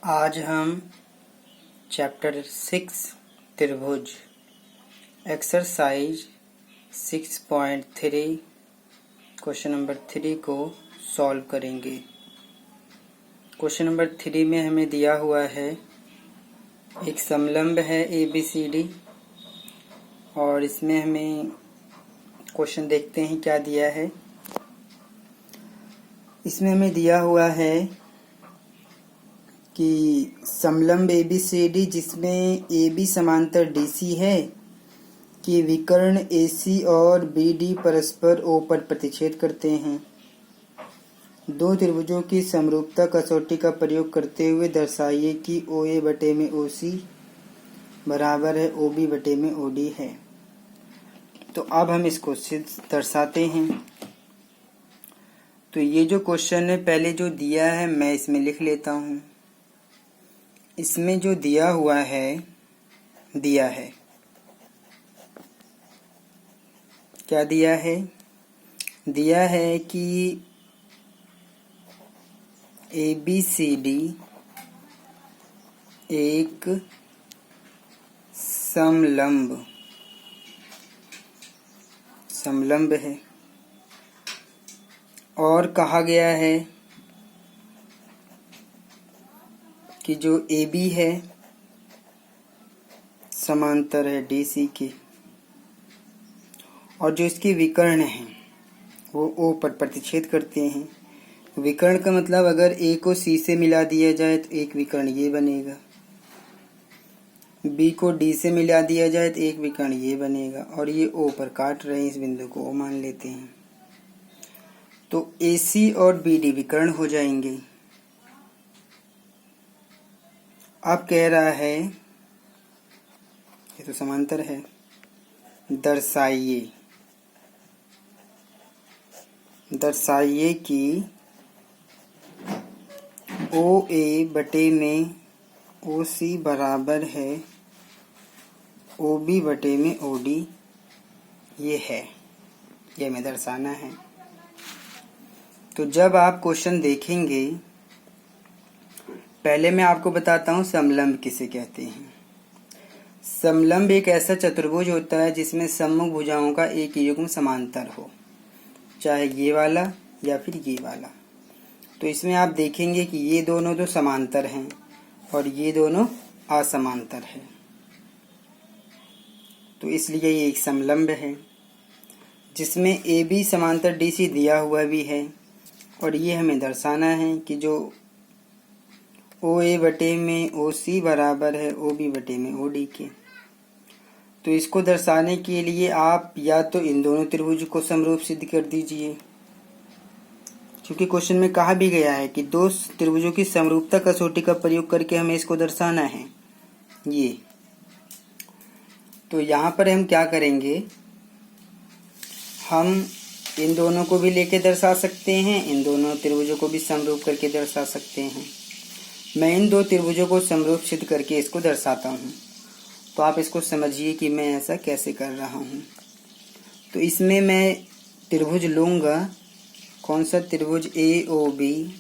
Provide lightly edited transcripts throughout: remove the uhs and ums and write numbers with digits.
आज हम चैप्टर 6 त्रिभुज एक्सरसाइज 6.3 क्वेश्चन नंबर 3 को सॉल्व करेंगे। क्वेश्चन नंबर 3 में हमें दिया हुआ है एक समलंब है ABCD और इसमें हमें क्वेश्चन देखते हैं क्या दिया है। इसमें हमें दिया हुआ है कि समलंब ABCD जिसमें AB समांतर DC है कि विकर्ण AC और BD परस्पर O पर प्रतिच्छेद करते हैं। दो त्रिभुजों की समरूपता कसौटी का प्रयोग करते हुए दर्शाइए कि OA बटे में OC बराबर है OB बटे में OD है। तो अब हम इसको दर्शाते हैं। तो ये जो क्वेश्चन है पहले जो दिया है मैं इसमें लिख लेता हूँ। इसमें जो दिया हुआ है क्या दिया है? दिया है कि ABCD एक समलंब है और कहा गया है कि जो AB है समांतर है DC के और जो इसके विकर्ण हैं वो O पर प्रतिच्छेद करते हैं। विकर्ण का मतलब अगर A को C से मिला दिया जाए तो एक विकर्ण ये बनेगा, B को D से मिला दिया जाए तो एक विकर्ण ये बनेगा और ये O पर काट रहे हैं, इस बिंदु को O मान लेते हैं। तो AC और BD विकर्ण हो जाएंगे। अब कह रहा है ये तो समांतर है, दर्शाइए कि OA बटे में OC बराबर है OB बटे में OD ये है, ये हमें दर्शाना है। तो जब आप क्वेश्चन देखेंगे पहले मैं आपको बताता हूँ समलंब किसे कहते हैं। समलंब एक ऐसा चतुर्भुज होता है जिसमें सम्मुख भुजाओं का एक युग्म समांतर हो, चाहे ये वाला या फिर ये वाला। तो इसमें आप देखेंगे कि ये दोनों तो समांतर हैं और ये दोनों असमांतर है, तो इसलिए ये एक समलंब है जिसमें AB समांतर DC दिया हुआ भी है और ये हमें दर्शाना है कि जो OA बटे में OC बराबर है OB बटे में OD के। तो इसको दर्शाने के लिए आप या तो इन दोनों त्रिभुज को समरूप सिद्ध कर दीजिए, क्योंकि क्वेश्चन में कहा भी गया है कि दो त्रिभुजों की समरूपता कसौटी का प्रयोग करके हमें इसको दर्शाना है ये। तो यहाँ पर हम क्या करेंगे, हम इन दोनों को भी लेके दर्शा सकते हैं, इन दोनों त्रिभुजों को भी समरूप करके दर्शा सकते हैं। मैं इन दो त्रिभुजों को समरूप सिद्ध करके इसको दर्शाता हूँ, तो आप इसको समझिए कि मैं ऐसा कैसे कर रहा हूँ। तो इसमें मैं त्रिभुज लूँगा, कौन सा त्रिभुज AOB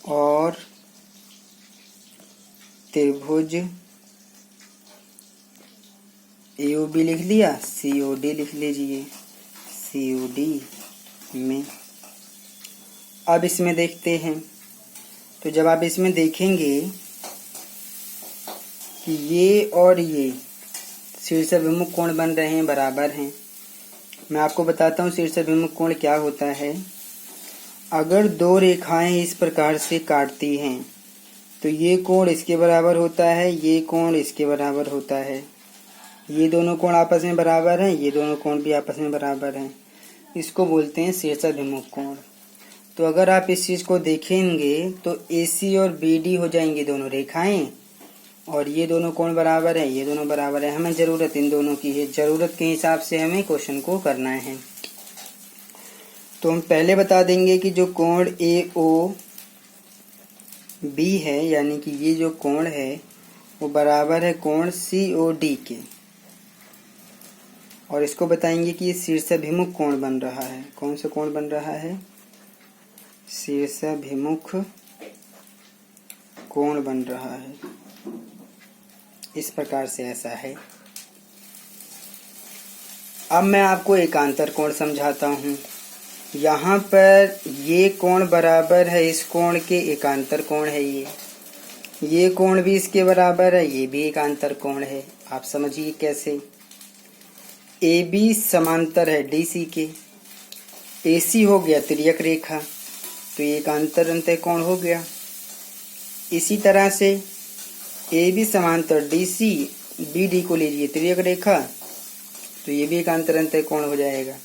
और त्रिभुज AOB लिख लिया, COD लिख लीजिए, COD में। अब इसमें देखते हैं। तो जब आप इसमें देखेंगे कि ये और ये शीर्षाभिमुख कोण बन रहे हैं, बराबर हैं। मैं आपको बताता हूँ शीर्षाभिमुख कोण क्या होता है। अगर दो रेखाएं इस प्रकार से काटती हैं तो ये कोण इसके बराबर होता है, ये कोण इसके बराबर होता है। ये दोनों कोण आपस में बराबर हैं, ये दोनों कोण भी आपस में बराबर हैं। इसको बोलते हैं शीर्षाभिमुख कोण। तो अगर आप इस चीज़ को देखेंगे तो AC और BD हो जाएंगे दोनों रेखाएं और ये दोनों कोण बराबर है, ये दोनों बराबर है। हमें ज़रूरत इन दोनों की है, ज़रूरत के हिसाब से हमें क्वेश्चन को करना है। तो हम पहले बता देंगे कि जो कोण AOB है, यानी कि ये जो कोण है वो बराबर है कोण COD के, और इसको बताएंगे कि ये शीर्षाभिमुख कोण बन रहा है। कौन सा कोण बन रहा है? शीर्षाभिमुख कोण बन रहा है। इस प्रकार से ऐसा है। अब मैं आपको एकांतर कोण समझाता हूँ। यहाँ पर ये कोण बराबर है इस कोण के, एकांतर कोण है ये कोण भी इसके बराबर है, ये भी एकांतर कोण है। आप समझिए कैसे। ए बी समांतर है डी सी के, ए सी हो गया तिर्यक रेखा, तो ये एकांतर अंतः कोण हो गया। इसी तरह से ए बी समांतर डी सी, बी डी को लीजिए तिर्यक रेखा, तो ये भी एकांतर अंतः कोण हो जाएगा।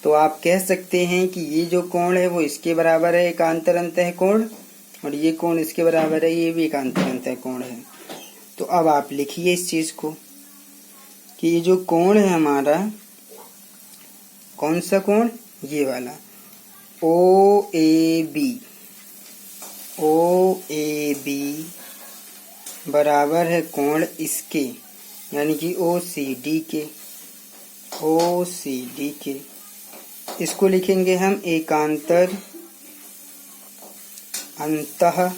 तो आप कह सकते हैं कि ये जो कोण है वो इसके बराबर है एकांतर अंतः कोण, और ये कोण इसके बराबर है, ये भी एकांतर अंतः कोण है। तो अब आप लिखिए इस चीज को कि ये जो कोण है हमारा, कौन सा कोण, ये वाला ओ ए बी बराबर है कोण इसके, यानी कि ओ सी डी के। इसको लिखेंगे हम एकांतर अंतः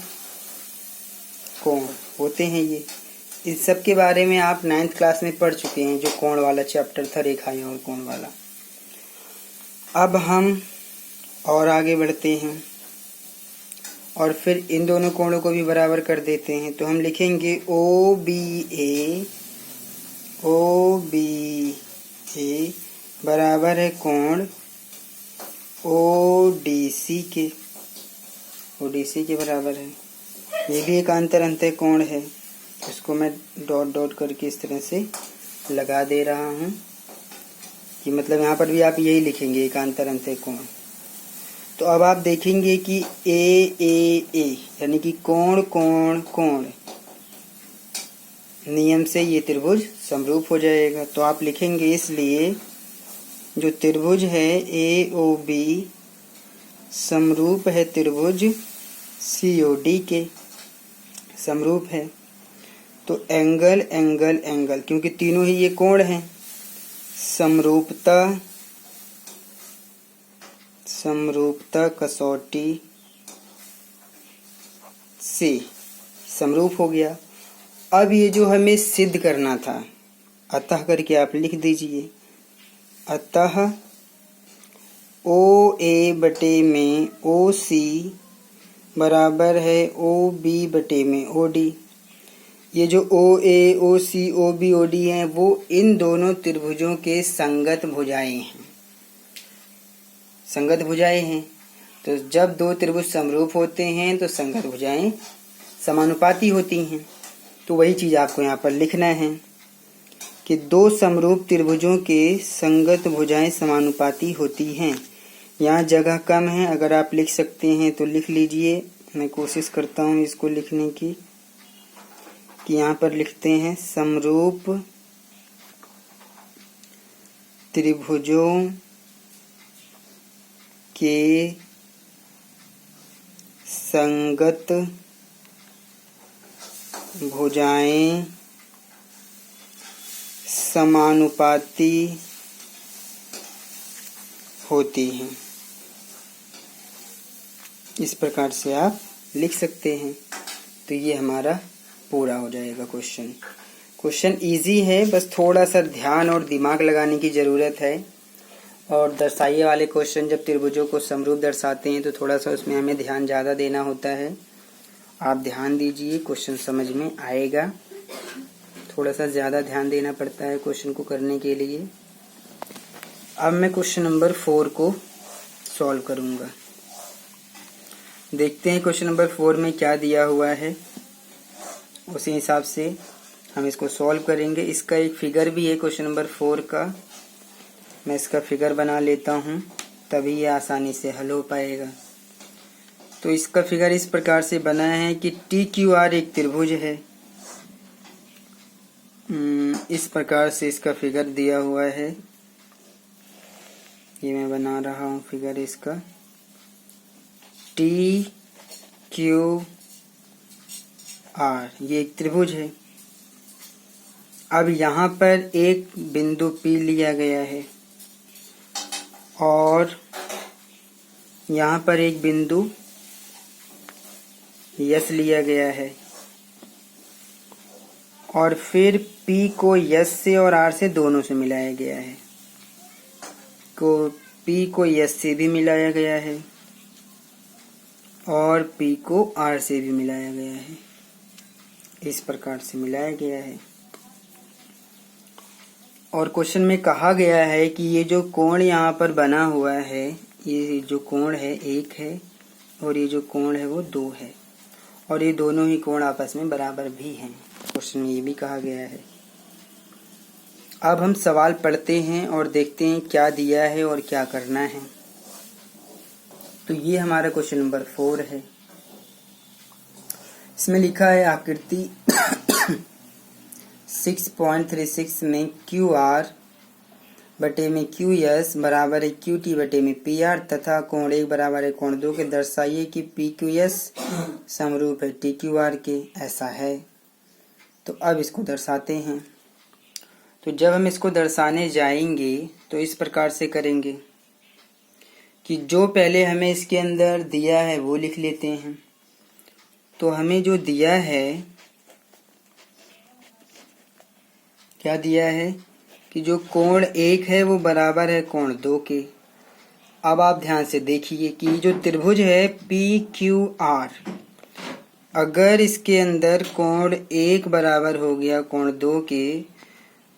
कोण होते हैं ये। इस सब के बारे में आप 9th क्लास में पढ़ चुके हैं, जो कोण वाला चैप्टर था, रेखाएं और कोण वाला। अब हम और आगे बढ़ते हैं और फिर इन दोनों कोणों को भी बराबर कर देते हैं। तो हम लिखेंगे ओ बी ए बराबर है कोण ओ डी सी के बराबर है। ये भी एकांतर अंतः कोण है। इसको मैं डॉट डॉट करके इस तरह से लगा दे रहा हूँ कि मतलब यहाँ पर भी आप यही लिखेंगे एकांतर अंतः कोण। तो अब आप देखेंगे कि ए यानी कि कोण कोण कोण, नियम से ये त्रिभुज समरूप हो जाएगा। तो आप लिखेंगे इसलिए जो त्रिभुज है ए ओ बी समरूप है त्रिभुज सी ओ डी के, समरूप है। तो एंगल एंगल एंगल, क्योंकि तीनों ही ये कोण हैं, समरूपता कसौटी से समरूप हो गया। अब ये जो हमें सिद्ध करना था, अतः करके आप लिख दीजिए, अतः ओ ए बटे में ओ सी बराबर है ओ बी बटे में ओ डी। ये जो ओ ए ओ सी ओ बी ओ डी हैं वो इन दोनों त्रिभुजों के संगत भुजाएं हैं। तो जब दो त्रिभुज समरूप होते हैं तो संगत भुजाएं समानुपाती होती हैं। तो वही चीज आपको यहाँ पर लिखना है कि दो समरूप त्रिभुजों के संगत भुजाएं समानुपाती होती हैं। यहाँ जगह कम है, अगर आप लिख सकते हैं तो लिख लीजिए। मैं कोशिश करता हूँ इसको लिखने की, कि यहाँ पर लिखते हैं समरूप त्रिभुजों के संगत भुजाएं समानुपाती होती हैं। इस प्रकार से आप लिख सकते हैं। तो ये हमारा पूरा हो जाएगा क्वेश्चन इजी है, बस थोड़ा सा ध्यान और दिमाग लगाने की ज़रूरत है। और दर्शाइए वाले क्वेश्चन जब त्रिभुजों को समरूप दर्शाते हैं तो थोड़ा सा उसमें हमें ध्यान ज़्यादा देना होता है। आप ध्यान दीजिए, क्वेश्चन समझ में आएगा। थोड़ा सा ज़्यादा ध्यान देना पड़ता है क्वेश्चन को करने के लिए। अब मैं क्वेश्चन नंबर 4 को सॉल्व करूँगा। देखते हैं क्वेश्चन नंबर 4 में क्या दिया हुआ है, उसी हिसाब से हम इसको सॉल्व करेंगे। इसका एक फिगर भी है क्वेश्चन नंबर 4 का, मैं इसका फिगर बना लेता हूँ, तभी ये आसानी से हल हो पाएगा। तो इसका फिगर इस प्रकार से बना है कि टी क्यू आर एक त्रिभुज है। इस प्रकार से इसका फिगर दिया हुआ है, ये मैं बना रहा हूँ फिगर इसका। टी क्यू आर ये एक त्रिभुज है। अब यहाँ पर एक बिंदु P लिया गया है और यहाँ पर एक बिंदु यस लिया गया है और फिर P को यस से और R से दोनों से मिलाया गया है। P को यस से भी मिलाया गया है और P को R से भी मिलाया गया है। इस प्रकार से मिलाया गया है और क्वेश्चन में कहा गया है कि ये जो कोण यहाँ पर बना हुआ है, ये जो कोण है 1 है और ये जो कोण है वो 2 है और ये दोनों ही कोण आपस में बराबर भी हैं। क्वेश्चन में ये भी कहा गया है। अब हम सवाल पढ़ते हैं और देखते हैं क्या दिया है और क्या करना है। तो ये हमारा क्वेश्चन नंबर 4 है। इसमें लिखा है आकृति 6.36 में QR बटे में QS बराबर है QT बटे में PR तथा कोण 1 बराबर है कोण 2 के दर्शाइए कि PQS समरूप है TQR के। ऐसा है। तो अब इसको दर्शाते हैं। तो जब हम इसको दर्शाने जाएंगे तो इस प्रकार से करेंगे कि जो पहले हमें इसके अंदर दिया है वो लिख लेते हैं। तो हमें जो दिया है, क्या दिया है कि जो कोण 1 है वो बराबर है कोण 2 के। अब आप ध्यान से देखिए कि जो त्रिभुज है PQR, अगर इसके अंदर कोण 1 बराबर हो गया कोण 2 के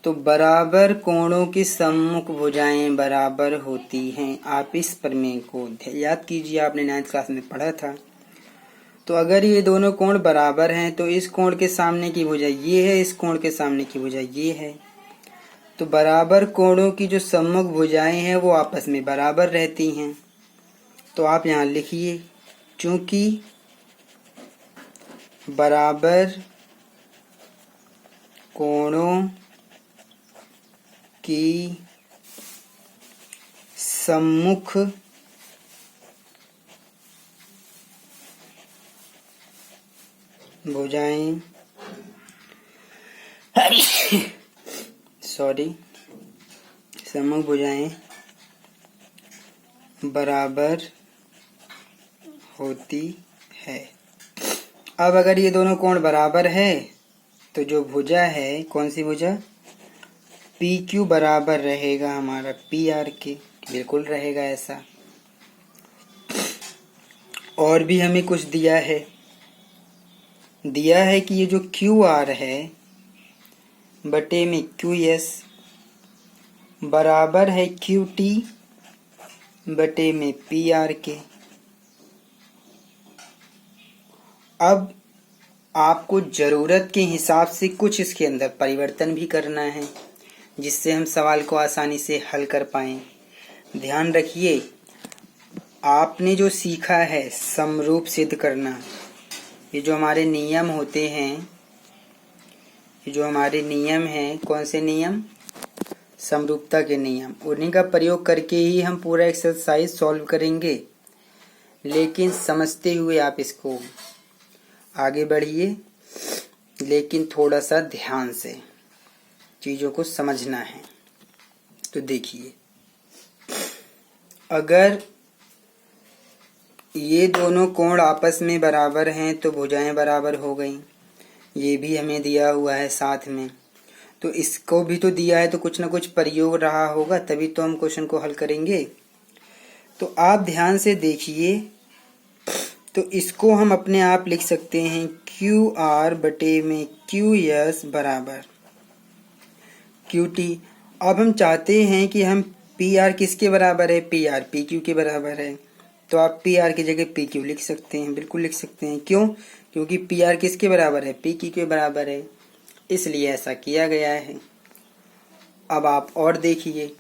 तो बराबर कोणों की सम्मुख भुजाएं बराबर होती हैं। आप इस प्रमेय को याद कीजिए, आपने 9th क्लास में पढ़ा था। तो अगर ये दोनों कोण बराबर हैं तो इस कोण के सामने की भुजा ये है, इस कोण के सामने की भुजा ये है। तो बराबर कोणों की जो सम्मुख भुजाएं हैं वो आपस में बराबर रहती हैं। तो आप यहाँ लिखिए, चूंकि बराबर कोणों की सम्मुख भुजाएं सम्मुख भुजाएं बराबर होती है। अब अगर ये दोनों कोण बराबर है तो जो भुजा है, कौन सी भुजा, PQ बराबर रहेगा हमारा PR के। बिल्कुल रहेगा ऐसा। और भी हमें कुछ दिया है कि ये जो QR है बटे में QS बराबर है QT बटे में PR के। अब आपको जरूरत के हिसाब से कुछ इसके अंदर परिवर्तन भी करना है जिससे हम सवाल को आसानी से हल कर पाएं। ध्यान रखिए, आपने जो सीखा है समरूप सिद्ध करना, ये जो हमारे नियम होते हैं, ये जो हमारे नियम हैं, कौन से नियम, समरूपता के नियम, उन्हीं का प्रयोग करके ही हम पूरा एक्सरसाइज सॉल्व करेंगे। लेकिन समझते हुए आप इसको आगे बढ़िए, लेकिन थोड़ा सा ध्यान से चीज़ों को समझना है। तो देखिए, अगर ये दोनों कोण आपस में बराबर हैं तो भुजाएं बराबर हो गई। ये भी हमें दिया हुआ है साथ में, तो इसको भी तो दिया है, तो कुछ ना कुछ प्रयोग रहा होगा, तभी तो हम क्वेश्चन को हल करेंगे। तो आप ध्यान से देखिए, तो इसको हम अपने आप लिख सकते हैं QR बटे में QS बराबर QT। अब हम चाहते हैं कि हम PR किसके बराबर है, PR PQ के बराबर है। तो आप PR की जगह PQ लिख सकते हैं, बिल्कुल लिख सकते हैं। क्यों? क्योंकि PR किसके बराबर है, PQ के बराबर है, इसलिए ऐसा किया गया है। अब आप और देखिए,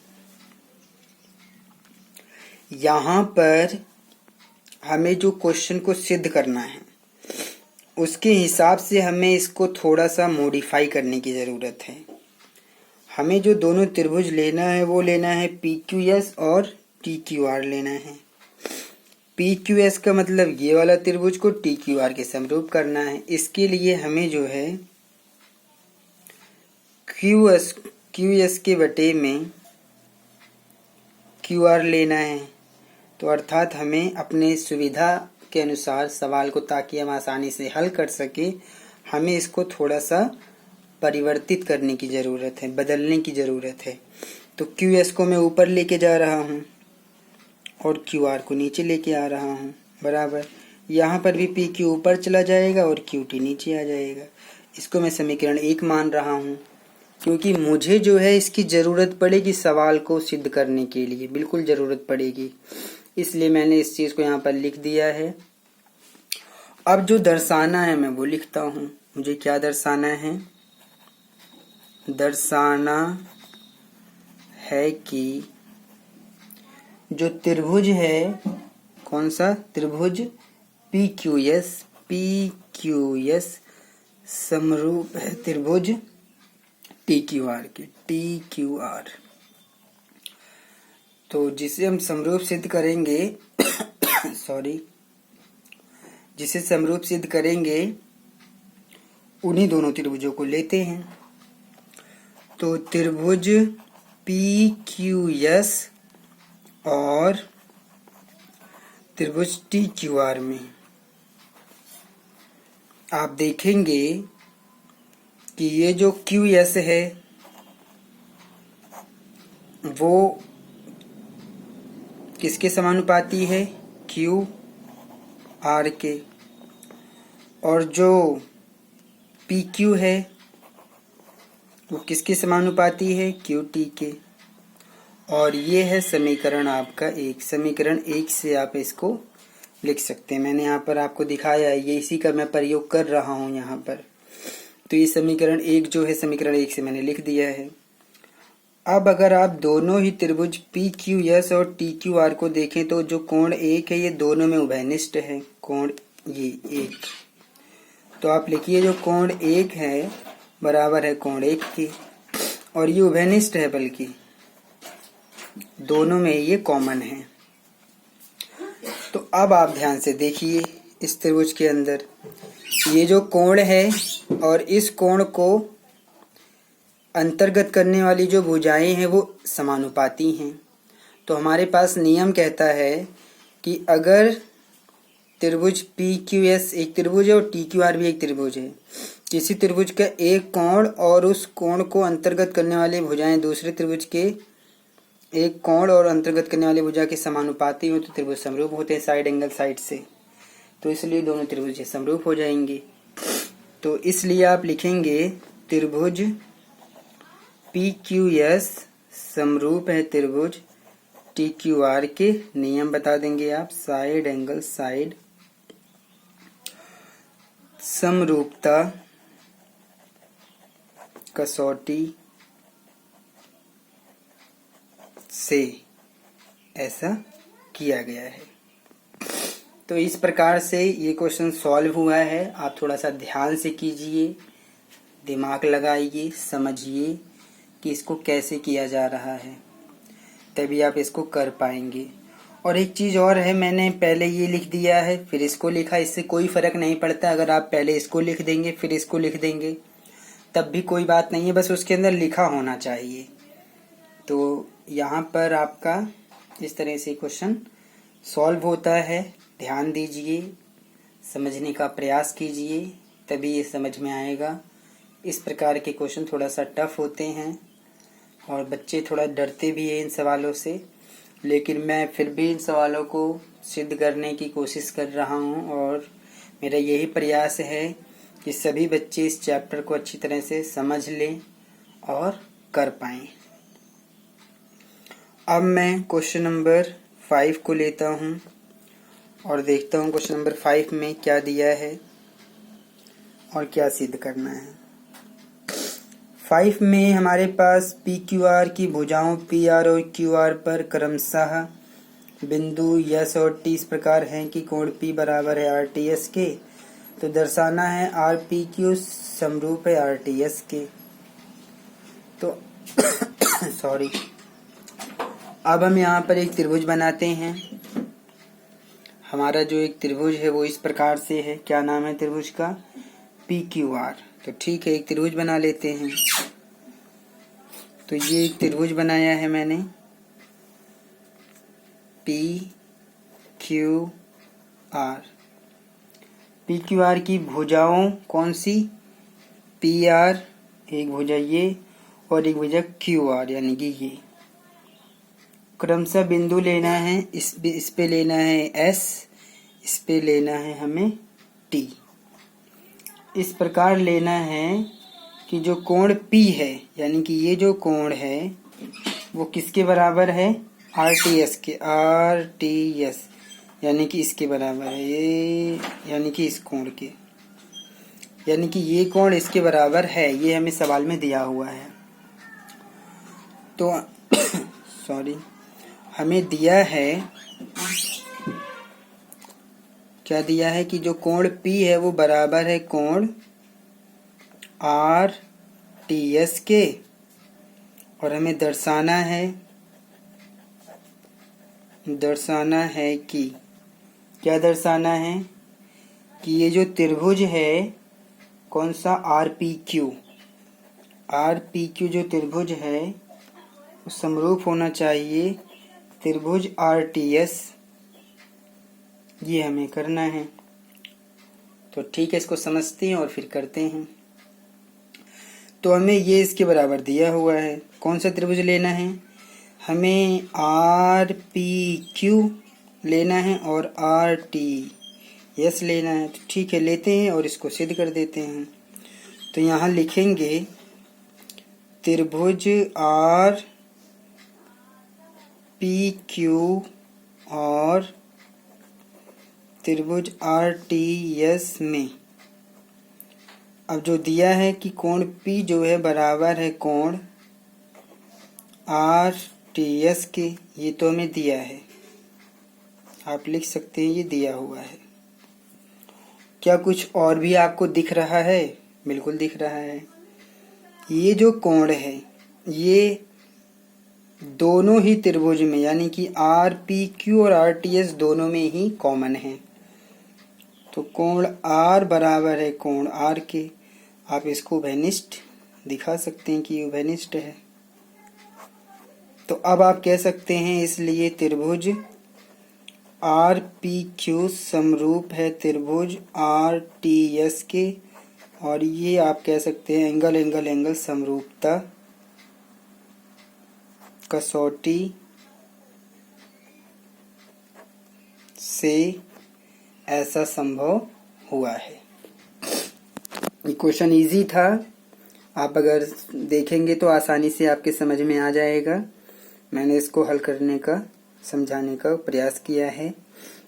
यहाँ पर हमें जो क्वेश्चन को सिद्ध करना है उसके हिसाब से हमें इसको थोड़ा सा मॉडिफाई करने की ज़रूरत है। हमें जो दोनों त्रिभुज लेना है वो लेना है PQS और TQR लेना है। PQS का मतलब ये वाला त्रिभुज को TQR के समरूप करना है। इसके लिए हमें जो है QS के बटे में QR लेना है तो अर्थात हमें अपने सुविधा के अनुसार सवाल को, ताकि हम आसानी से हल कर सके, हमें इसको थोड़ा सा परिवर्तित करने की ज़रूरत है, बदलने की ज़रूरत है। तो क्यू एस को मैं ऊपर लेके जा रहा हूँ और क्यू आर को नीचे लेके आ रहा हूँ, बराबर। यहाँ पर भी पी क्यू ऊपर चला जाएगा और क्यू टी नीचे आ जाएगा। इसको मैं समीकरण 1 मान रहा हूँ, क्योंकि मुझे जो है इसकी ज़रूरत पड़ेगी सवाल को सिद्ध करने के लिए, बिल्कुल ज़रूरत पड़ेगी, इसलिए मैंने इस चीज़ को यहाँ पर लिख दिया है। अब जो दर्शाना है मैं वो लिखता हूँ। मुझे क्या दर्शाना है? दर्शाना है कि जो त्रिभुज है, कौन सा त्रिभुज, पी क्यू एस समरूप है त्रिभुज टी क्यू आर के, टी क्यू आर। तो जिसे हम समरूप सिद्ध करेंगे सॉरी, जिसे समरूप सिद्ध करेंगे उन्हीं दोनों त्रिभुजों को लेते हैं। तो त्रिभुज पी क्यू एस और त्रिभुज टी क्यू आर में आप देखेंगे कि ये जो क्यू एस है वो किसके समानुपाती है? क्यू आर के। और जो पी क्यू है वो किसके समानुपाती है? क्यू टी के। और ये है समीकरण आपका 1। समीकरण 1 से आप इसको लिख सकते हैं। मैंने यहाँ पर आपको दिखाया है, ये इसी का मैं प्रयोग कर रहा हूँ यहाँ पर। तो ये समीकरण 1 जो है, समीकरण 1 से मैंने लिख दिया है। अब अगर आप दोनों ही त्रिभुज पी क्यू एस और टी क्यू आर को देखें तो जो कोण 1 है ये दोनों में उभयनिष्ठ है, कोण ये 1। तो आप लिखिए जो कोण 1 है बराबर है कोण 1 के, और ये उभयनिष्ठ है, बल्कि दोनों में ये कॉमन है। तो अब आप ध्यान से देखिए, इस त्रिभुज के अंदर ये जो कोण है और इस कोण को अंतर्गत करने वाली जो भुजाएं हैं वो समानुपाती हैं। तो हमारे पास नियम कहता है कि अगर त्रिभुज पी क्यू एस एक त्रिभुज है और टी क्यू आर भी एक त्रिभुज है, किसी त्रिभुज का एक कोण और उस कोण को अंतर्गत करने वाली भुजाएं दूसरे त्रिभुज के एक कोण और अंतर्गत करने वाली भुजा के समानुपाती हो तो त्रिभुज समरूप होते हैं साइड एंगल साइड से। तो इसलिए दोनों त्रिभुज समरूप हो जाएंगे। तो इसलिए आप लिखेंगे त्रिभुज पी क्यू एस समरूप है त्रिभुज टी क्यू आर के। नियम बता देंगे आप, साइड एंगल साइड समरूपता कसौटी से ऐसा किया गया है। तो इस प्रकार से ये क्वेश्चन सॉल्व हुआ है। आप थोड़ा सा ध्यान से कीजिए, दिमाग लगाइए, समझिए कि इसको कैसे किया जा रहा है, तभी आप इसको कर पाएंगे। और एक चीज़ और है, मैंने पहले ये लिख दिया है फिर इसको लिखा, इससे कोई फ़र्क नहीं पड़ता। अगर आप पहले इसको लिख देंगे फिर इसको लिख देंगे तब भी कोई बात नहीं है, बस उसके अंदर लिखा होना चाहिए। तो यहाँ पर आपका इस तरह से क्वेश्चन सॉल्व होता है। ध्यान दीजिए, समझने का प्रयास कीजिए, तभी ये समझ में आएगा। इस प्रकार के क्वेश्चन थोड़ा सा टफ होते हैं और बच्चे थोड़ा डरते भी हैं इन सवालों से, लेकिन मैं फिर भी इन सवालों को सिद्ध करने की कोशिश कर रहा हूँ और मेरा यही प्रयास है कि सभी बच्चे इस चैप्टर को अच्छी तरह से समझ लें और कर पाएँ। अब मैं क्वेश्चन नंबर 5 को लेता हूँ और देखता हूँ क्वेश्चन नंबर 5 में क्या दिया है और क्या सिद्ध करना है। 5 में हमारे पास पी क्यू आर की भुजाओं पी आर और क्यू आर पर क्रमशः बिंदु यस और टी इस प्रकार हैं कि कोण पी बराबर है आर टी एस के। तो दर्शाना है आर पी क्यू समरूप है आर टी एस के। तो सॉरी, अब हम यहाँ पर एक त्रिभुज बनाते हैं। हमारा जो एक त्रिभुज है वो इस प्रकार से है। क्या नाम है त्रिभुज का? P Q R. तो ठीक है, एक त्रिभुज बना लेते हैं। तो ये एक त्रिभुज बनाया है मैंने, P Q R. P Q R की भुजाओं कौन सी? पी आर एक भुजा ये और एक भुजा क्यू आर यानी कि ये। क्रमशः बिंदु लेना है, इस पे लेना है एस, इस पे लेना है हमें टी। इस प्रकार लेना है कि जो कोण P है यानी कि ये जो कोण है वो किसके बराबर है? RTS के, RTS यानी कि इसके बराबर है ये, यानी कि इस कोण के, यानी कि ये कोण इसके बराबर है। ये हमें सवाल में दिया हुआ है। तो सॉरी, हमें दिया है, क्या दिया है कि जो कोण P है वो बराबर है कोण RTS के, और हमें दर्शाना है कि क्या दर्शाना है कि ये जो त्रिभुज है कौन सा? RPQ जो त्रिभुज है वो समरूप होना चाहिए त्रिभुज RTS। ये हमें करना है। तो ठीक है, इसको समझते हैं और फिर करते हैं। तो हमें ये इसके बराबर दिया हुआ है। कौन सा त्रिभुज लेना है? हमें RPQ लेना है और RTS लेना है। तो ठीक है, लेते हैं और इसको सिद्ध कर देते हैं। तो यहाँ लिखेंगे त्रिभुज RPQ और त्रिभुज RTS में अब जो दिया है कि कोण P जो है बराबर है कोण RTS के, ये तो हमें दिया है, आप लिख सकते हैं ये दिया हुआ है। क्या कुछ और भी आपको दिख रहा है? बिल्कुल दिख रहा है। ये जो कोण है ये दोनों ही त्रिभुज में यानी कि RPQ और RTS दोनों में ही कॉमन है। तो कोण R बराबर है कोण R के। आप इसको उभयनिष्ठ दिखा सकते हैं कि उभयनिष्ठ है। तो अब आप कह सकते हैं इसलिए त्रिभुज RPQ समरूप है त्रिभुज RTS के, और ये आप कह सकते हैं एंगल समरूपता कसौटी से ऐसा संभव हुआ है। ये क्वेश्चन इजी था, आप अगर देखेंगे तो आसानी से आपके समझ में आ जाएगा। मैंने इसको हल करने का, समझाने का प्रयास किया है।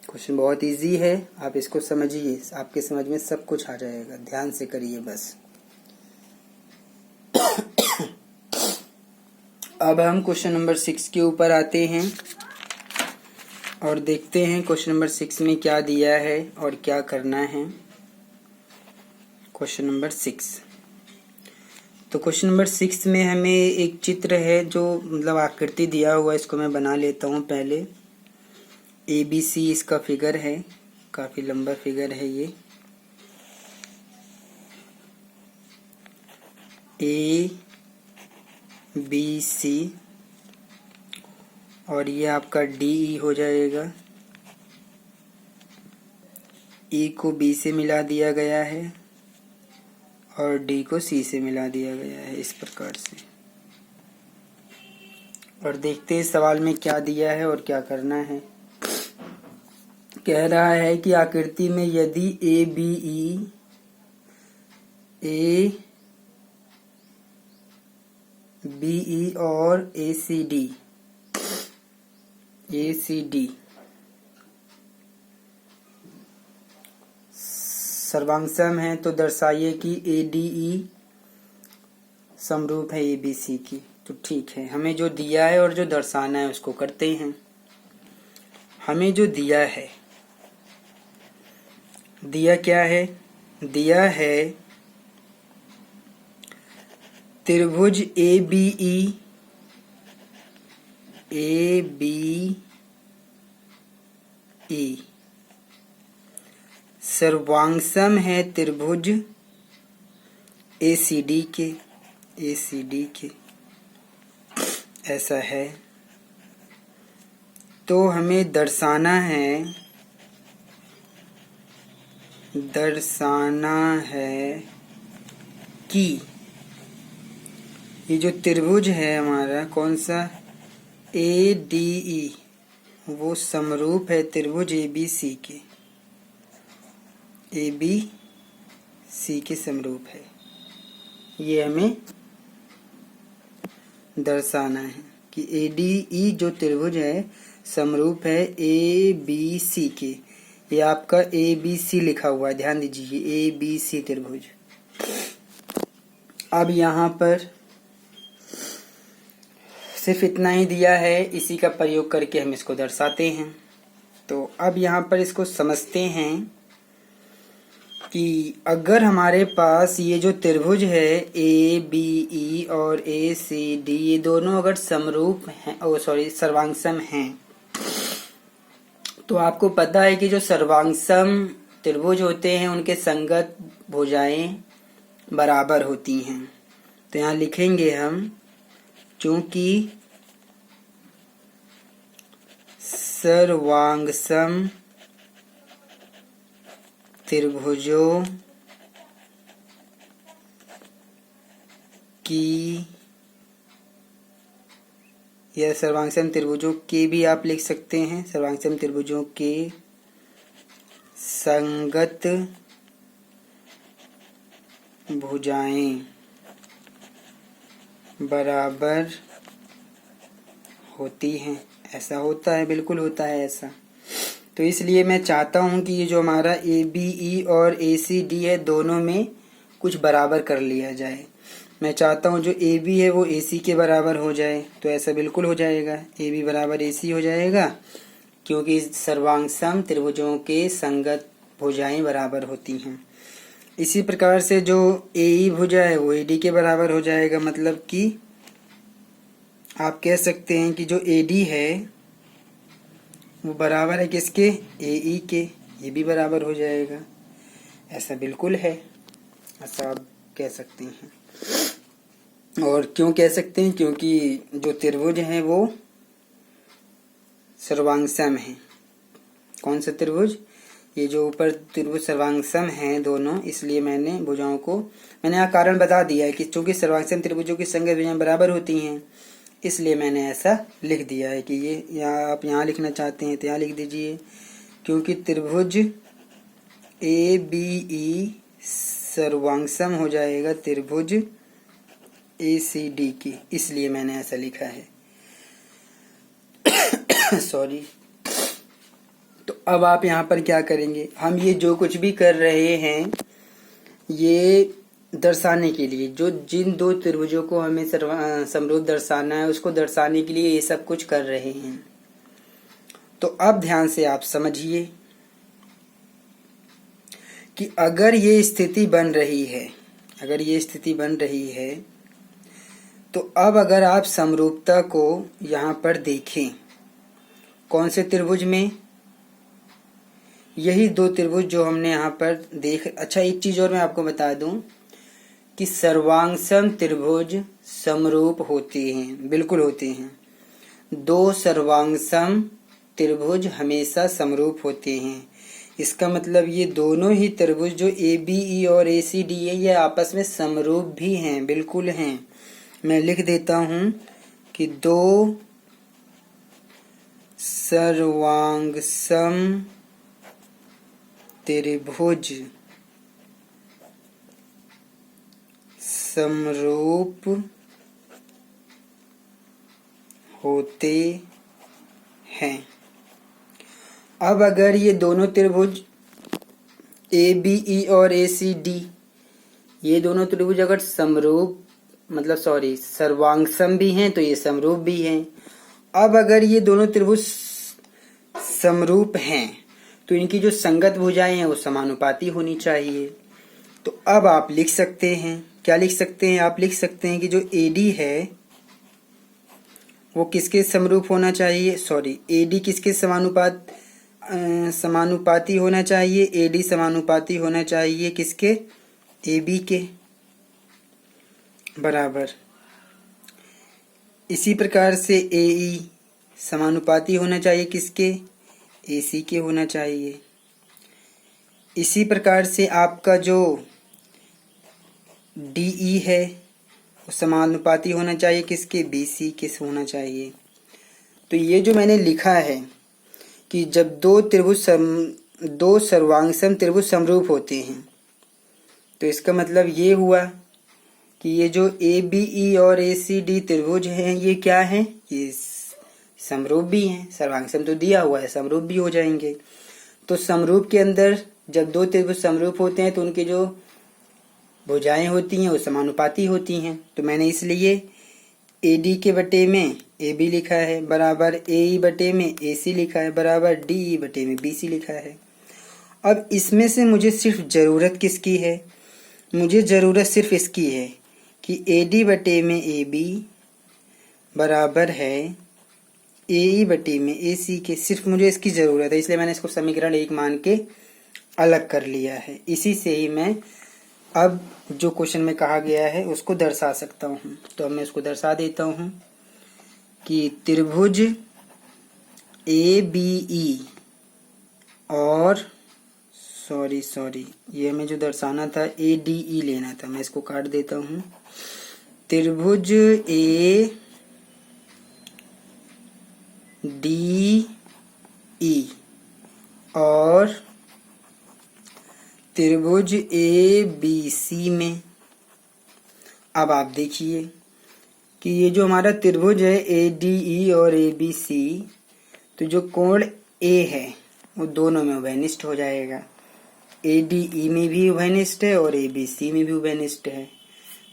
क्वेश्चन बहुत इजी है, आप इसको समझिए, आपके समझ में सब कुछ आ जाएगा। ध्यान से करिए बस। अब हम क्वेश्चन नंबर 6 के ऊपर आते हैं और देखते हैं क्वेश्चन नंबर 6 में क्या दिया है और क्या करना है। क्वेश्चन नंबर 6, तो क्वेश्चन नंबर 6 में हमें एक चित्र है जो मतलब आकृति दिया हुआ है, इसको मैं बना लेता हूँ पहले। ABC इसका फिगर है, काफी लंबा फिगर है ये। ABC और ये आपका DE हो जाएगा। E को B से मिला दिया गया है और D को C से मिला दिया गया है, इस प्रकार से। और देखते हैं सवाल में क्या दिया है और क्या करना है। कह रहा है कि आकृति में यदि ABE और ACD सर्वांगसम है तो दर्शाइए कि ADE समरूप है ABC की। तो ठीक है, हमें जो दिया है और जो दर्शाना है उसको करते हैं। हमें जो दिया है, दिया क्या है? दिया है त्रिभुज ABE सर्वांगसम है त्रिभुज ACD के, ऐसा है। तो हमें दर्शाना है दर्शाना है कि ये जो त्रिभुज है हमारा कौन सा ADE वो समरूप है त्रिभुज ABC के, ABC के समरूप है। ये हमें दर्शाना है कि ADE जो त्रिभुज है समरूप है ABC के। ये आपका ABC लिखा हुआ है, ध्यान दीजिए ABC त्रिभुज। अब यहाँ पर सिर्फ इतना ही दिया है, इसी का प्रयोग करके हम इसको दर्शाते हैं। तो अब यहाँ पर इसको समझते हैं कि अगर हमारे पास ये जो त्रिभुज है ABE और ACD ये दोनों अगर समरूप हैं सर्वांगसम हैं, तो आपको पता है कि जो सर्वांगसम त्रिभुज होते हैं उनके संगत भुजाएं बराबर होती हैं। तो यहाँ लिखेंगे हम, चूंकि सर्वांगसम त्रिभुजों की या सर्वांगसम त्रिभुजों के भी आप लिख सकते हैं, सर्वांगसम त्रिभुजों के संगत भुजाएं बराबर होती हैं। ऐसा होता है, बिल्कुल होता है ऐसा। तो इसलिए मैं चाहता हूं कि ये जो हमारा ABE और ACD है दोनों में कुछ बराबर कर लिया जाए। मैं चाहता हूं जो AB है वो AC के बराबर हो जाए, तो ऐसा बिल्कुल हो जाएगा, AB बराबर AC हो जाएगा, क्योंकि सर्वांगसम त्रिभुजों के संगत भुजाएं बराबर होती हैं। इसी प्रकार से जो AE भुजा है वो AD के बराबर हो जाएगा, मतलब कि आप कह सकते हैं कि जो AD है वो बराबर है किसके, AE के, ये भी बराबर हो जाएगा। ऐसा बिल्कुल है, ऐसा आप कह सकते हैं। और क्यों कह सकते हैं, क्योंकि जो त्रिभुज हैं वो सर्वांगसम है। कौन सा त्रिभुज, ये जो ऊपर त्रिभुज सर्वांगसम हैं दोनों, इसलिए मैंने भुजाओं को, मैंने यहाँ कारण बता दिया है कि चूंकि सर्वांगसम त्रिभुजों की संगत भुजाएं बराबर होती हैं, इसलिए मैंने ऐसा लिख दिया है कि ये, या आप यहाँ लिखना चाहते हैं तो यहाँ लिख दीजिए, क्योंकि त्रिभुज ABE सर्वांगसम हो जाएगा त्रिभुज ACD की, इसलिए मैंने ऐसा लिखा है। सॉरी। तो अब आप यहाँ पर क्या करेंगे, हम ये जो कुछ भी कर रहे हैं ये दर्शाने के लिए, जो जिन दो त्रिभुजों को हमें समरूप दर्शाना है उसको दर्शाने के लिए ये सब कुछ कर रहे हैं। तो अब ध्यान से आप समझिए कि अगर ये स्थिति बन रही है, अगर ये स्थिति बन रही है, तो अब अगर आप समरूपता को यहाँ पर देखें, कौन से त्रिभुज में, यही दो त्रिभुज जो हमने यहाँ पर अच्छा एक चीज और मैं आपको बता दूं कि सर्वांगसम त्रिभुज समरूप होते हैं, बिल्कुल होते हैं। दो सर्वांगसम त्रिभुज हमेशा समरूप होते हैं। इसका मतलब ये दोनों ही त्रिभुज जो ABE और ACD है ये आपस में समरूप भी हैं, बिल्कुल हैं। मैं लिख देता हूं कि दो सर्वांगसम त्रिभुज समरूप होते हैं। अब अगर ये दोनों त्रिभुज ABE और ACD ये दोनों त्रिभुज अगर समरूप सर्वांगसम भी हैं तो ये समरूप भी हैं। अब अगर ये दोनों त्रिभुज समरूप हैं तो इनकी जो संगत भुजाएं हैं वो समानुपाती होनी चाहिए। तो अब आप लिख सकते हैं, क्या लिख सकते हैं, आप लिख सकते हैं कि जो AD है वो किसके समरूप होना चाहिए, AD किसके समानुपाती होना चाहिए, AD समानुपाती होना चाहिए किसके, AB के बराबर। इसी प्रकार से AE समानुपाती होना चाहिए किसके, AC के होना चाहिए। इसी प्रकार से आपका जो DE है वो समानुपाती होना चाहिए किसके, BC के होना चाहिए। तो ये जो मैंने लिखा है कि जब दो सर्वांगसम त्रिभुज समरूप होते हैं, तो इसका मतलब ये हुआ कि ये जो ABE और ACD त्रिभुज हैं ये क्या हैं, ये समरूप भी हैं। सर्वांगसम तो दिया हुआ है, समरूप भी हो जाएंगे। तो समरूप के अंदर जब दो त्रिभुज समरूप होते हैं तो उनकी जो भुजाएं होती हैं वो समानुपाती होती हैं। तो मैंने इसलिए AD के बटे में AB लिखा है बराबर AE बटे में AC लिखा है बराबर DE बटे में BC लिखा है। अब इसमें से मुझे सिर्फ ज़रूरत किसकी है, मुझे ज़रूरत सिर्फ इसकी है कि AD बटे में AB बराबर है AE बटे में AC के। सिर्फ मुझे इसकी ज़रूरत है, इसलिए मैंने इसको समीकरण 1 मान के अलग कर लिया है। इसी से ही मैं अब जो क्वेश्चन में कहा गया है उसको दर्शा सकता हूँ। तो अब मैं इसको दर्शा देता हूँ कि त्रिभुज ABE और सॉरी ये हमें जो दर्शाना था ADE लेना था, मैं इसको काट देता हूँ। त्रिभुज ADE और त्रिभुज ABC में, अब आप देखिए कि ये जो हमारा त्रिभुज है ADE और ABC, तो जो कोण A है वो दोनों में उभयनिष्ठ हो जाएगा। ADE में भी उभयनिष्ठ है और ABC में भी उभयनिष्ठ है।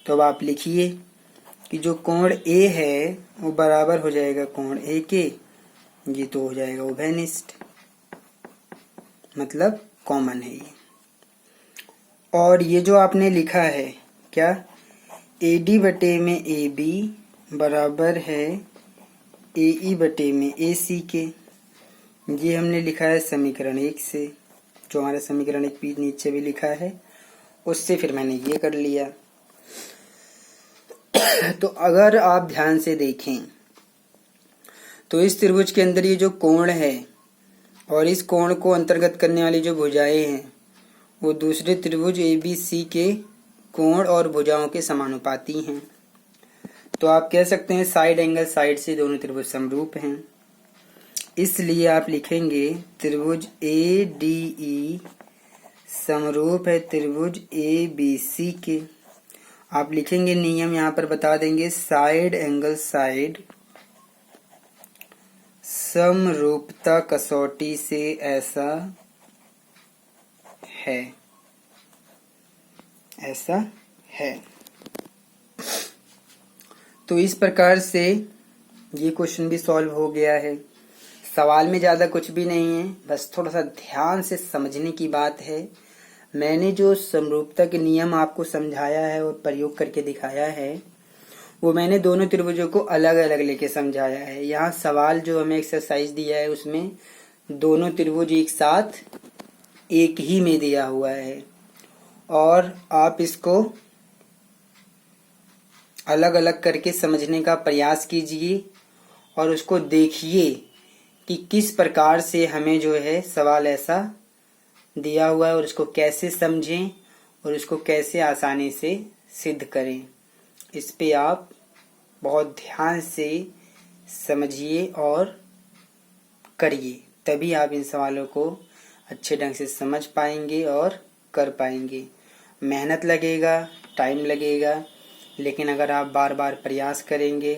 तो अब आप लिखिए कि जो कोण A है वो बराबर हो जाएगा कोण A के, ये तो हो जाएगा उभयनिष्ठ, मतलब कॉमन है ये। और ये जो आपने लिखा है क्या, AD बटे में AB बराबर है AE बटे में AC के, ये हमने लिखा है समीकरण 1 से। जो हमारा समीकरण 1 नीचे भी लिखा है उससे फिर मैंने ये कर लिया। तो अगर आप ध्यान से देखें तो इस त्रिभुज के अंदर ये जो कोण है और इस कोण को अंतर्गत करने वाली जो भुजाएं हैं वो दूसरे त्रिभुज ABC के कोण और भुजाओं के समानुपाती हैं। तो आप कह सकते हैं साइड एंगल साइड से दोनों त्रिभुज समरूप हैं। इसलिए आप लिखेंगे त्रिभुज ADE समरूप है त्रिभुज ABC के। आप लिखेंगे नियम यहाँ पर बता देंगे, साइड एंगल साइड समरूपता कसौटी से ऐसा है। तो इस प्रकार से ये क्वेश्चन भी सॉल्व हो गया है। सवाल में ज़्यादा कुछ भी नहीं है, बस थोड़ा सा ध्यान से समझने की बात है। मैंने जो समरूपता के नियम आपको समझाया है और प्रयोग करके दिखाया है वो मैंने दोनों त्रिभुजों को अलग अलग लेके समझाया है। यहाँ सवाल जो हमें एक्सरसाइज दिया है उसमें दोनों त्रिभुज एक साथ एक ही में दिया हुआ है और आप इसको अलग अलग करके समझने का प्रयास कीजिए और उसको देखिए कि किस प्रकार से हमें जो है सवाल ऐसा दिया हुआ है और उसको कैसे समझें और उसको कैसे आसानी से सिद्ध करें। इस पे आप बहुत ध्यान से समझिए और करिए, तभी आप इन सवालों को अच्छे ढंग से समझ पाएंगे और कर पाएंगे। मेहनत लगेगा, टाइम लगेगा, लेकिन अगर आप बार बार प्रयास करेंगे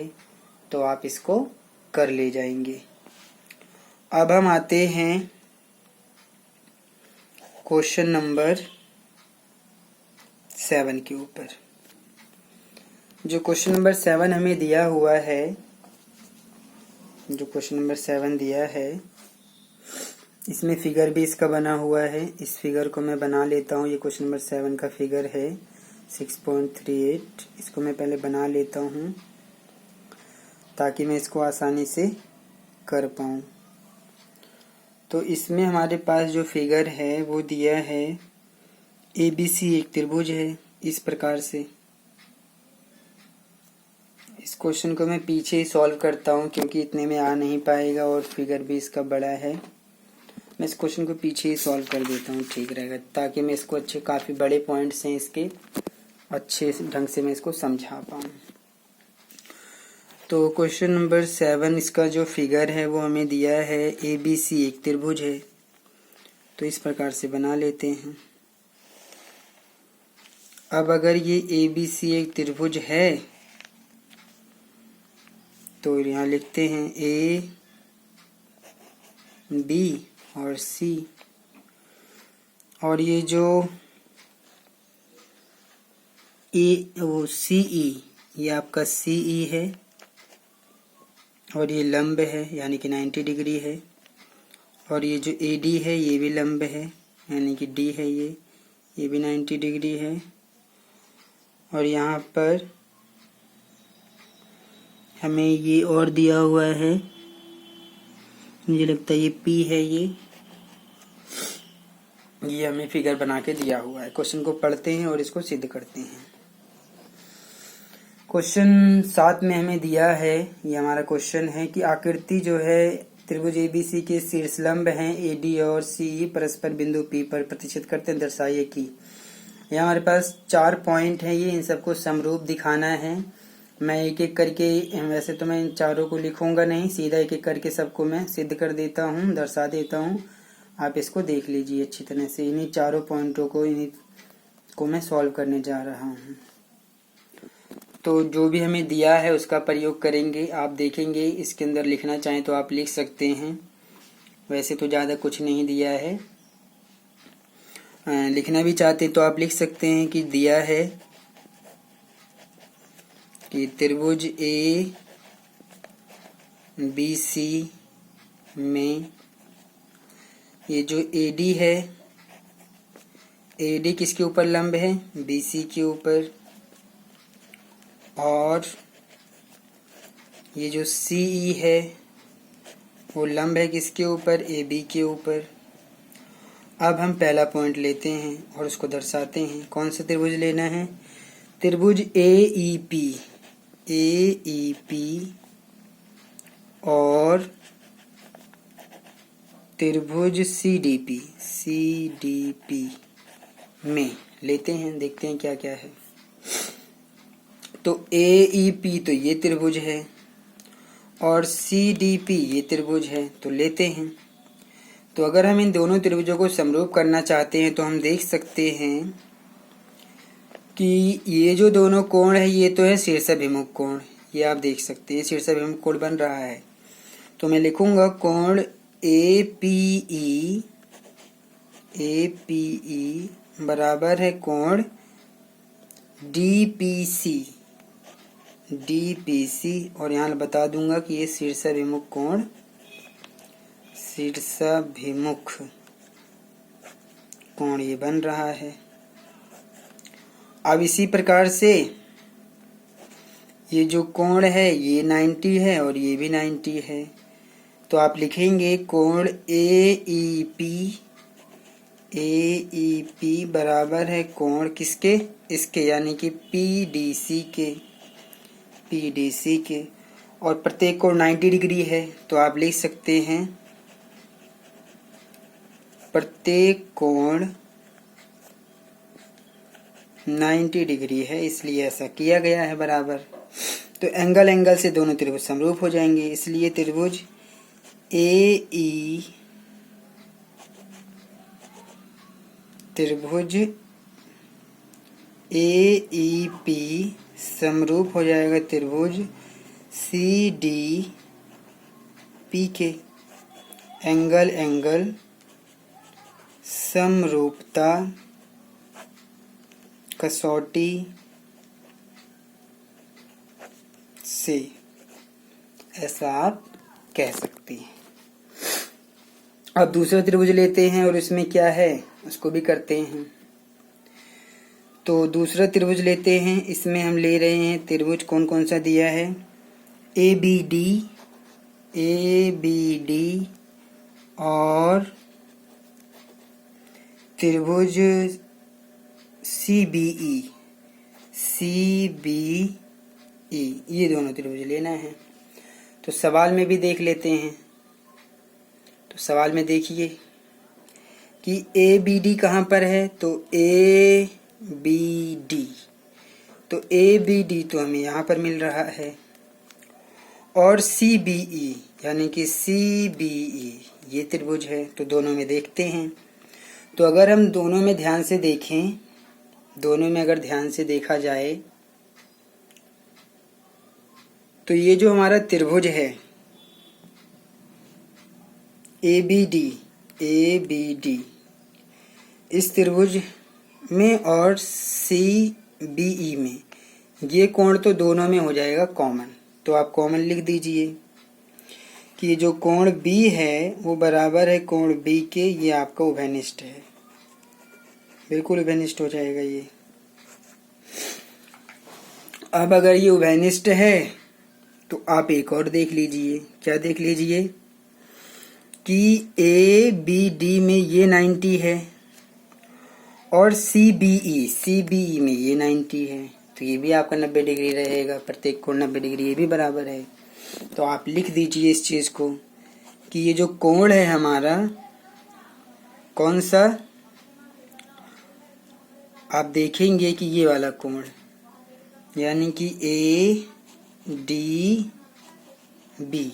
तो आप इसको कर ले जाएंगे। अब हम आते हैं क्वेश्चन नंबर 7 के ऊपर। जो क्वेश्चन नंबर 7 हमें दिया हुआ है, जो क्वेश्चन नंबर 7 दिया है इसमें फिगर भी इसका बना हुआ है। इस फिगर को मैं बना लेता हूँ। ये क्वेश्चन नंबर 7 का फिगर है 6.38। इसको मैं पहले बना लेता हूँ ताकि मैं इसको आसानी से कर पाऊँ। तो इसमें हमारे पास जो फिगर है वो दिया है ABC एक त्रिभुज है इस प्रकार से। इस क्वेश्चन को मैं पीछे ही सॉल्व करता हूँ क्योंकि इतने में आ नहीं पाएगा और फिगर भी इसका बड़ा है। मैं इस क्वेश्चन को पीछे ही सॉल्व कर देता हूँ, ठीक रहेगा, ताकि मैं इसको अच्छे, काफ़ी बड़े पॉइंट्स हैं इसके, अच्छे ढंग से मैं इसको समझा पाऊँ। तो क्वेश्चन नंबर 7, इसका जो फिगर है वो हमें दिया है ABC एक त्रिभुज है। तो इस प्रकार से बना लेते हैं। अब अगर ये ABC एक त्रिभुज है तो यहाँ लिखते हैं A, B और C, और ये जो CE, ये आपका CE है, और ये लंब है यानी कि 90 डिग्री है, और ये जो AD है ये भी लंब है यानी कि D है, ये भी 90 डिग्री है, और यहाँ पर हमें ये और दिया हुआ है, मुझे लगता है ये P है, ये हमें फिगर बना के दिया हुआ है। क्वेश्चन को पढ़ते हैं और इसको सिद्ध करते हैं। क्वेश्चन 7 में हमें दिया है, ये हमारा क्वेश्चन है कि आकृति जो है त्रिभुज ABC के शीर्षलंब हैं AD और CE परस्पर बिंदु P पर प्रतिच्छेद करते हैं, दर्शाइए कि। यहाँ हमारे पास 4 पॉइंट हैं, ये इन सबको समरूप दिखाना है। मैं एक एक करके, वैसे तो मैं इन चारों को लिखूंगा नहीं, सीधा एक एक करके सबको मैं सिद्ध कर देता हूँ, दर्शा देता हूँ। आप इसको देख लीजिए अच्छी तरह से। इन्हीं चारों पॉइंटों को, इन्हीं को मैं सॉल्व करने जा रहा हूँ। तो जो भी हमें दिया है उसका प्रयोग करेंगे। आप देखेंगे, इसके अंदर लिखना चाहें तो आप लिख सकते हैं, वैसे तो ज़्यादा कुछ नहीं दिया है। लिखना भी चाहते तो आप लिख सकते हैं कि दिया है कि त्रिभुज ABC में ये जो AD है, AD किसके ऊपर लंब है? BC के ऊपर, और ये जो CE है वो लंब है किसके ऊपर? AB के ऊपर। अब हम पहला पॉइंट लेते हैं और उसको दर्शाते हैं। कौन सा त्रिभुज लेना है? त्रिभुज AEP और त्रिभुज CDP में लेते हैं, देखते हैं क्या क्या है। तो AEP तो ये त्रिभुज है और CDP ये त्रिभुज है, तो लेते हैं। तो अगर हम इन दोनों त्रिभुजों को समरूप करना चाहते हैं तो हम देख सकते हैं कि ये जो दोनों कोण है ये तो है शीर्षाभिमुख कोण, ये आप देख सकते हैं शीर्षाभिमुख कोण बन रहा है। तो मैं लिखूंगा कोण APE बराबर है कोण DPC, और यहाँ बता दूंगा कि ये शीर्षाभिमुख कोण, शीर्षाभिमुख कोण ये बन रहा है। अब इसी प्रकार से ये जो कोण है ये 90 है और ये भी 90 है, तो आप लिखेंगे कोण AEP बराबर है कोण किसके? इसके, यानी कि PDC के, और प्रत्येक कोण 90 डिग्री है, तो आप लिख सकते हैं प्रत्येक कोण 90 डिग्री है, इसलिए ऐसा किया गया है बराबर। तो एंगल से दोनों त्रिभुज समरूप हो जाएंगे, इसलिए त्रिभुज AEP समरूप हो जाएगा त्रिभुज CDP के। एंगल समरूपता कसौटी से, ऐसा आप कह सकते हैं। अब दूसरा त्रिभुज लेते हैं और इसमें क्या है उसको भी करते हैं। तो दूसरा त्रिभुज लेते हैं, इसमें हम ले रहे हैं त्रिभुज कौन कौन सा दिया है? ABD और त्रिभुज CBE, ये दोनों त्रिभुज लेना है। तो सवाल में भी देख लेते हैं। तो सवाल में देखिए, कि ए बी डी कहाँ पर है, तो ए बी डी, तो ए बी डी तो हमें यहाँ पर मिल रहा है। और सी बी ई यानी कि सी बी ई ये त्रिभुज है, तो दोनों में देखते हैं। तो अगर हम दोनों में ध्यान से देखें, दोनों में अगर ध्यान से देखा जाए तो ये जो हमारा त्रिभुज है ए बी डी, इस त्रिभुज में और सी बी ई में ये कोण तो दोनों में हो जाएगा कॉमन। तो आप कॉमन लिख दीजिए कि ये जो कोण बी है वो बराबर है कोण बी के, ये आपका उभयनिष्ठ है, बिल्कुल उभयनिष्ठ हो जाएगा ये। अब अगर ये उभयनिष्ठ है तो आप एक और देख लीजिए, क्या देख लीजिए कि ए बी डी में ये 90 है और सी बी ई में ये 90 है, तो ये भी आपका 90 डिग्री रहेगा, प्रत्येक कोण 90 डिग्री, ये भी बराबर है। तो आप लिख दीजिए इस चीज़ को कि ये जो कोण है हमारा कौन सा, आप देखेंगे कि ये वाला कोण यानी कि ए डी बी,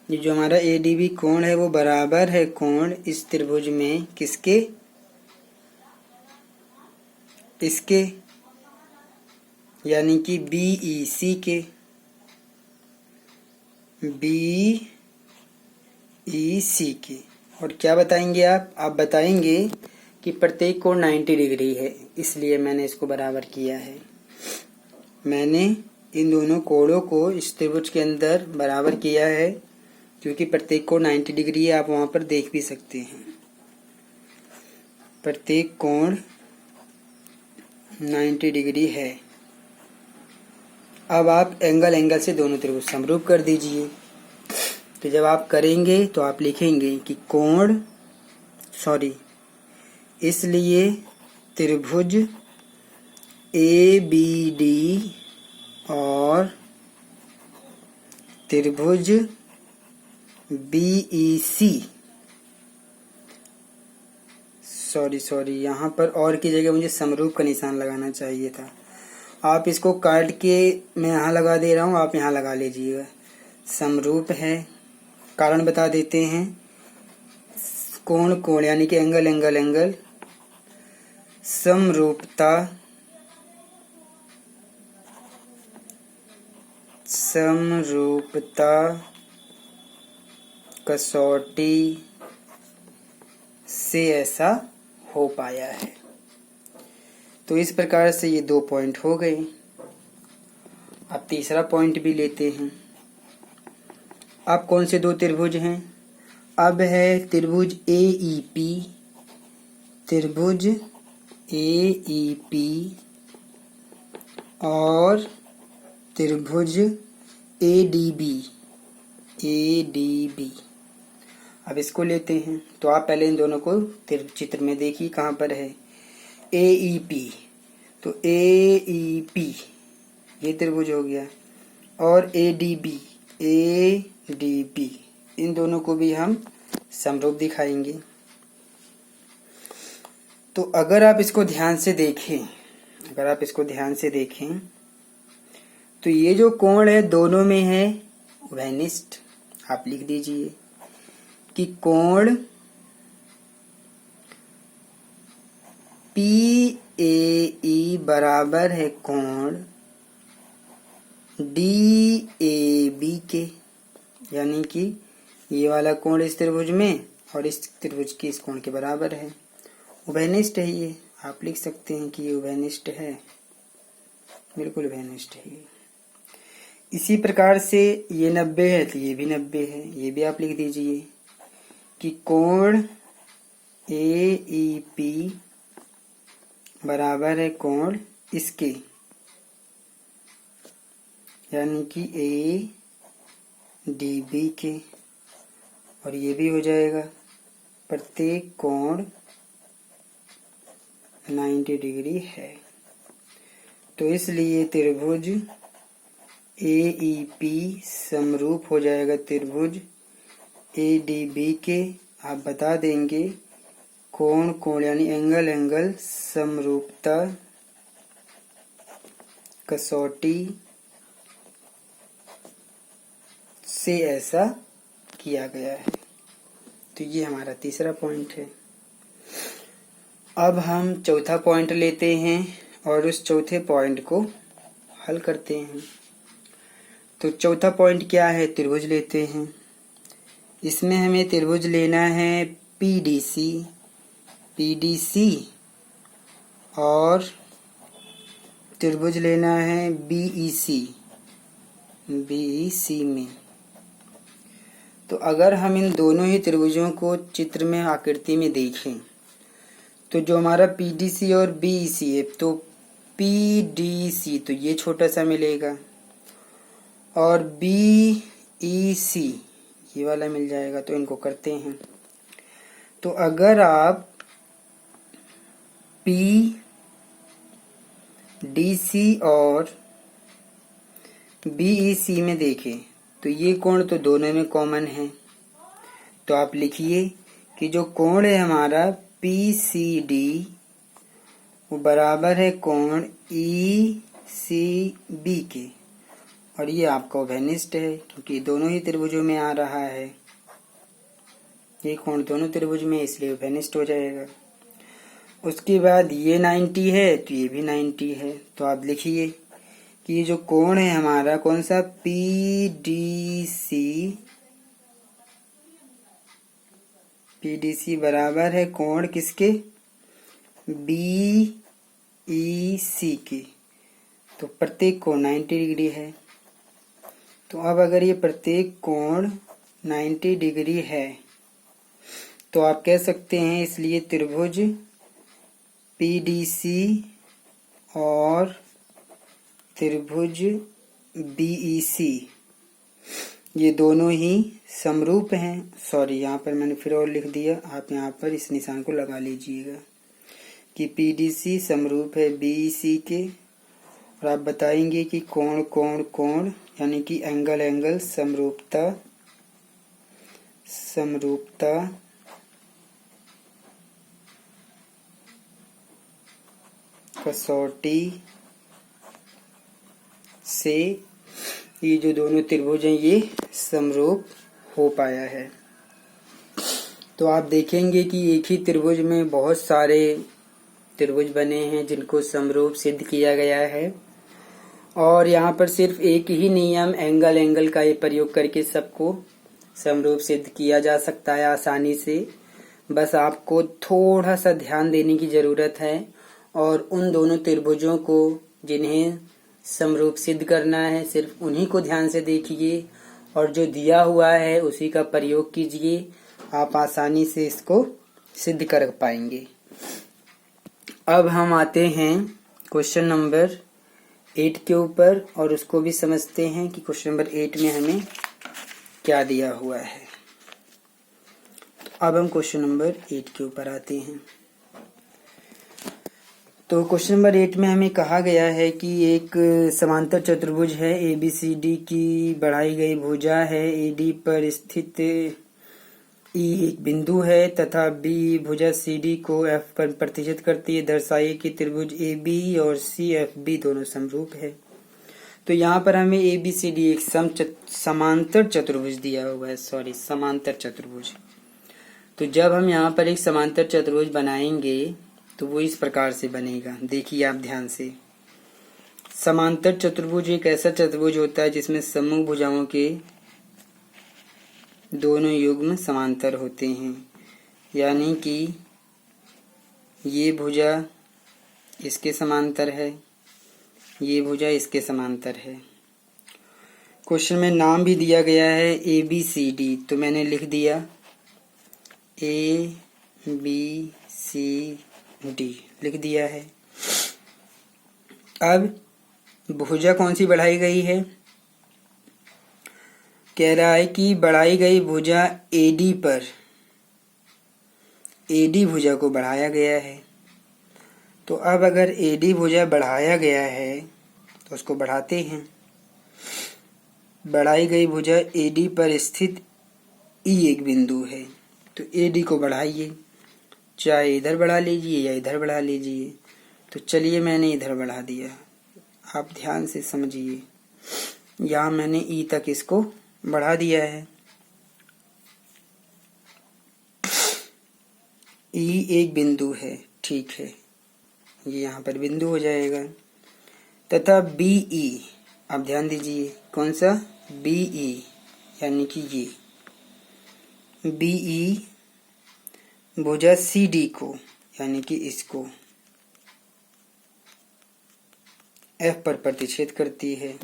ये जो हमारा ए डी बी कोण है वो बराबर है कोण इस त्रिभुज में किसके, इसके यानी कि बी ई सी के, बी ई सी के। और क्या बताएंगे आप बताएंगे कि प्रत्येक कोण 90 डिग्री है, इसलिए मैंने इसको बराबर किया है। मैंने इन दोनों कोणों को इस त्रिभुज के अंदर बराबर किया है क्योंकि प्रत्येक कोण 90 डिग्री है, आप वहाँ पर देख भी सकते हैं। प्रत्येक कोण 90 डिग्री है। अब आप एंगल से दोनों त्रिभुज समरूप कर दीजिए। तो जब आप करेंगे तो आप लिखेंगे कि इसलिए त्रिभुज ए बी डी और त्रिभुज बी ई सी, यहाँ पर और की जगह मुझे समरूप का निशान लगाना चाहिए था। आप इसको काट के मैं यहाँ लगा दे रहा हूँ, आप यहाँ लगा लीजिएगा। समरूप है, कारण बता देते हैं। कोण यानी कि एंगल, समरूपता कसौटी से ऐसा हो पाया है। तो इस प्रकार से ये 2 पॉइंट हो गए। अब तीसरा पॉइंट भी लेते हैं। अब कौन से 2 त्रिभुज हैं? अब है त्रिभुज AEP और त्रिभुज ADB। अब इसको लेते हैं। तो आप पहले इन दोनों को चित्र में देखिए कहाँ पर है। AEP, तो AEP ये त्रिभुज हो गया, और ADB इन दोनों को भी हम समरूप दिखाएंगे। तो अगर आप इसको ध्यान से देखें, तो ये जो कोण है दोनों में है उभयनिष्ठ। आप लिख दीजिए कि कोण PAE बराबर है कोण DAB के, यानी कि ये वाला कोण इस त्रिभुज में और इस त्रिभुज के इस कोण के बराबर है। उभयनिष्ठ है ये, आप लिख सकते हैं कि ये उभयनिष्ठ है, बिल्कुल उभयनिष्ठ है। इसी प्रकार से ये 90 है तो ये भी 90 है, ये भी आप लिख दीजिए कि कोण AEP बराबर है कोण इसके, यानी कि ADB के, और ये भी हो जाएगा। प्रत्येक कोण 90 डिग्री है। तो इसलिए त्रिभुज AEP समरूप हो जाएगा त्रिभुज ADB के। आप बता देंगे कोण यानी एंगल समरूपता कसौटी से ऐसा किया गया है। तो ये हमारा तीसरा पॉइंट है। अब हम चौथा पॉइंट लेते हैं और उस चौथे पॉइंट को हल करते हैं। तो चौथा पॉइंट क्या है, त्रिभुज लेते हैं। इसमें हमें त्रिभुज लेना है पीडीसी और त्रिभुज लेना है बीईसी में। तो अगर हम इन दोनों ही त्रिभुजों को चित्र में आकृति में देखें तो जो हमारा पीडीसी और बीईसी है, तो पीडीसी तो ये छोटा सा मिलेगा और बीईसी ये वाला मिल जाएगा। तो इनको करते हैं। तो अगर आप पीडीसी और बीईसी में देखें तो ये कोण तो दोनों में कॉमन है। तो आप लिखिए कि जो कोण है हमारा पीसीडी वो बराबर है कोण ईसीबी के, और ये आपका उभयनिष्ठ है क्योंकि दोनों ही त्रिभुजों में आ रहा है। ये कोण दोनों त्रिभुज में, इसलिए उभयनिष्ठ हो जाएगा। उसके बाद ये 90 है तो ये भी 90 है। तो आप लिखिए कि ये जो कोण है हमारा कौन सा, पीडीसी बराबर है कोण किसके, बीईसी के। तो प्रत्येक कोण 90 डिग्री है। तो अब अगर ये प्रत्येक कोण 90 डिग्री है तो आप कह सकते हैं, इसलिए त्रिभुज पीडीसी और त्रिभुज बीईसी ये दोनों ही समरूप हैं। सॉरी, यहाँ पर मैंने फिर और लिख दिया, आप यहाँ पर इस निशान को लगा लीजिएगा कि पीडीसी समरूप है बीईसी के। और आप बताएंगे कि कोण कोण कोण यानी कि एंगल समरूपता कसौटी से ये जो दोनों त्रिभुज हैं ये समरूप हो पाया है। तो आप देखेंगे कि एक ही त्रिभुज में बहुत सारे त्रिभुज बने हैं जिनको समरूप सिद्ध किया गया है, और यहाँ पर सिर्फ एक ही नियम एंगल का ये प्रयोग करके सबको समरूप सिद्ध किया जा सकता है आसानी से। बस आपको थोड़ा सा ध्यान देने की जरूरत है और उन दोनों त्रिभुजों को जिन्हें समरूप सिद्ध करना है सिर्फ उन्हीं को ध्यान से देखिए और जो दिया हुआ है उसी का प्रयोग कीजिए। आप आसानी से इसको सिद्ध कर पाएंगे। अब हम आते हैं क्वेश्चन नंबर 8 के ऊपर और उसको भी समझते हैं कि क्वेश्चन नंबर 8 में हमें क्या दिया हुआ है। तो अब हम क्वेश्चन नंबर 8 के ऊपर आते हैं। तो क्वेश्चन नंबर 8 में हमें कहा गया है कि एक समांतर चतुर्भुज है, ABCD की बढ़ाई गई भुजा है, AD पर स्थित E एक बिंदु है तथा B भुजा CD को F पर प्रतिच्छेद करती है। दर्शाइए कि त्रिभुज AB और CFB दोनों समरूप है। तो यहाँ पर हमें ABCD एक समांतर चतुर्भुज दिया हुआ है, समांतर चतुर्भुज। तो जब हम यहाँ पर एक समांतर चतुर्भुज बनाएंगे तो वो इस प्रकार से बनेगा। देखिए आप ध्यान से, समांतर चतुर्भुज एक ऐसा चतुर्भुज होता है जिसमें समूह भुजाओं के दोनों युग्म समांतर होते हैं, यानी कि ये भुजा इसके समांतर है, ये भुजा इसके समांतर है। क्वेश्चन में नाम भी दिया गया है ABCD, तो मैंने लिख दिया ABCD लिख दिया है। अब भुजा कौन सी बढ़ाई गई है, कह रहा है कि बढ़ाई गई भुजा AD पर AD भुजा को बढ़ाया गया है। तो अब अगर AD भुजा बढ़ाया गया है तो उसको बढ़ाते हैं। बढ़ाई गई भुजा AD पर स्थित E एक बिंदु है, तो AD को बढ़ाइए। चाहे इधर बढ़ा लीजिए या इधर बढ़ा लीजिए। तो चलिए मैंने इधर बढ़ा दिया, आप ध्यान से समझिए। यहाँ मैंने ई तक इसको बढ़ा दिया है। ई एक बिंदु है, ठीक है, ये यहाँ पर बिंदु हो जाएगा। तथा बी ई, आप ध्यान दीजिए, कौन सा? बी ई, यानी कि ये बी ई भुजा सी डी को, यानी कि इसको एफ पर प्रतिच्छेद करती है।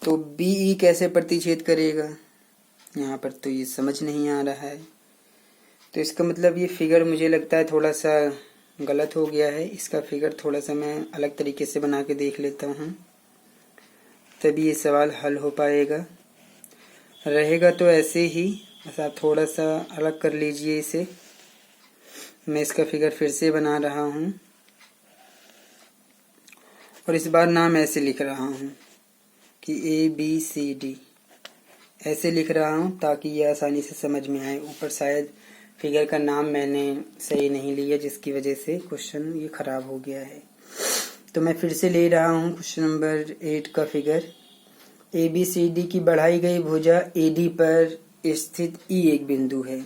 तो बी ई कैसे प्रतिच्छेद करेगा, यहाँ पर तो ये समझ नहीं आ रहा है। तो इसका मतलब ये फिगर मुझे लगता है थोड़ा सा गलत हो गया है। इसका फिगर थोड़ा सा मैं अलग तरीके से बना के देख लेता हूँ, तभी ये सवाल हल हो पाएगा। रहेगा तो ऐसे ही, बस आप थोड़ा सा अलग कर लीजिए इसे। मैं इसका फिगर फिर से बना रहा हूँ और इस बार नाम ऐसे लिख रहा हूँ कि ए बी सी डी, ऐसे लिख रहा हूँ ताकि ये आसानी से समझ में आए। ऊपर शायद फिगर का नाम मैंने सही नहीं लिया, जिसकी वजह से क्वेश्चन ये खराब हो गया है। तो मैं फिर से ले रहा हूँ क्वेश्चन नंबर 8 का figure. A B C D की बढ़ाई गई भुजा ए डी पर स्थित ई एक बिंदु है।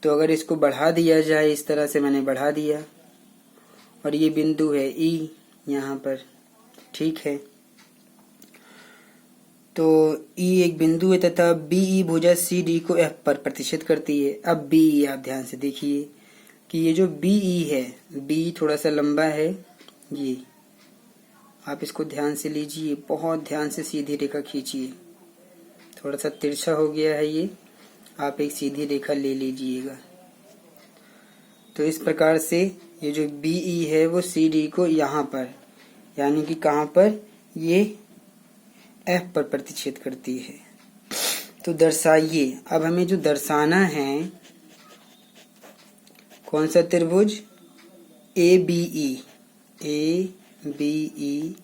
तो अगर इसको बढ़ा दिया जाए, इस तरह से मैंने बढ़ा दिया, और ये बिंदु है ई यहाँ पर, ठीक है। तो ई एक बिंदु है तथा बी ई भुजा सी डी को एफ पर प्रतिच्छेद करती है। अब बी ई, आप ध्यान से देखिए कि ये जो बी ई है, बी थोड़ा सा लंबा है, ये आप इसको ध्यान से लीजिए, बहुत ध्यान से सीधी रेखा खींचिए। थोड़ा सा तिरछा हो गया है ये, आप एक सीधी रेखा ले लीजिएगा। तो इस प्रकार से ये जो बी ई है वो सी डी को यहाँ पर, यानी कि कहाँ पर, ये एफ पर प्रतिच्छेद करती है। तो दर्शाइए, अब हमें जो दर्शाना है, कौन सा त्रिभुज? A B E, A B E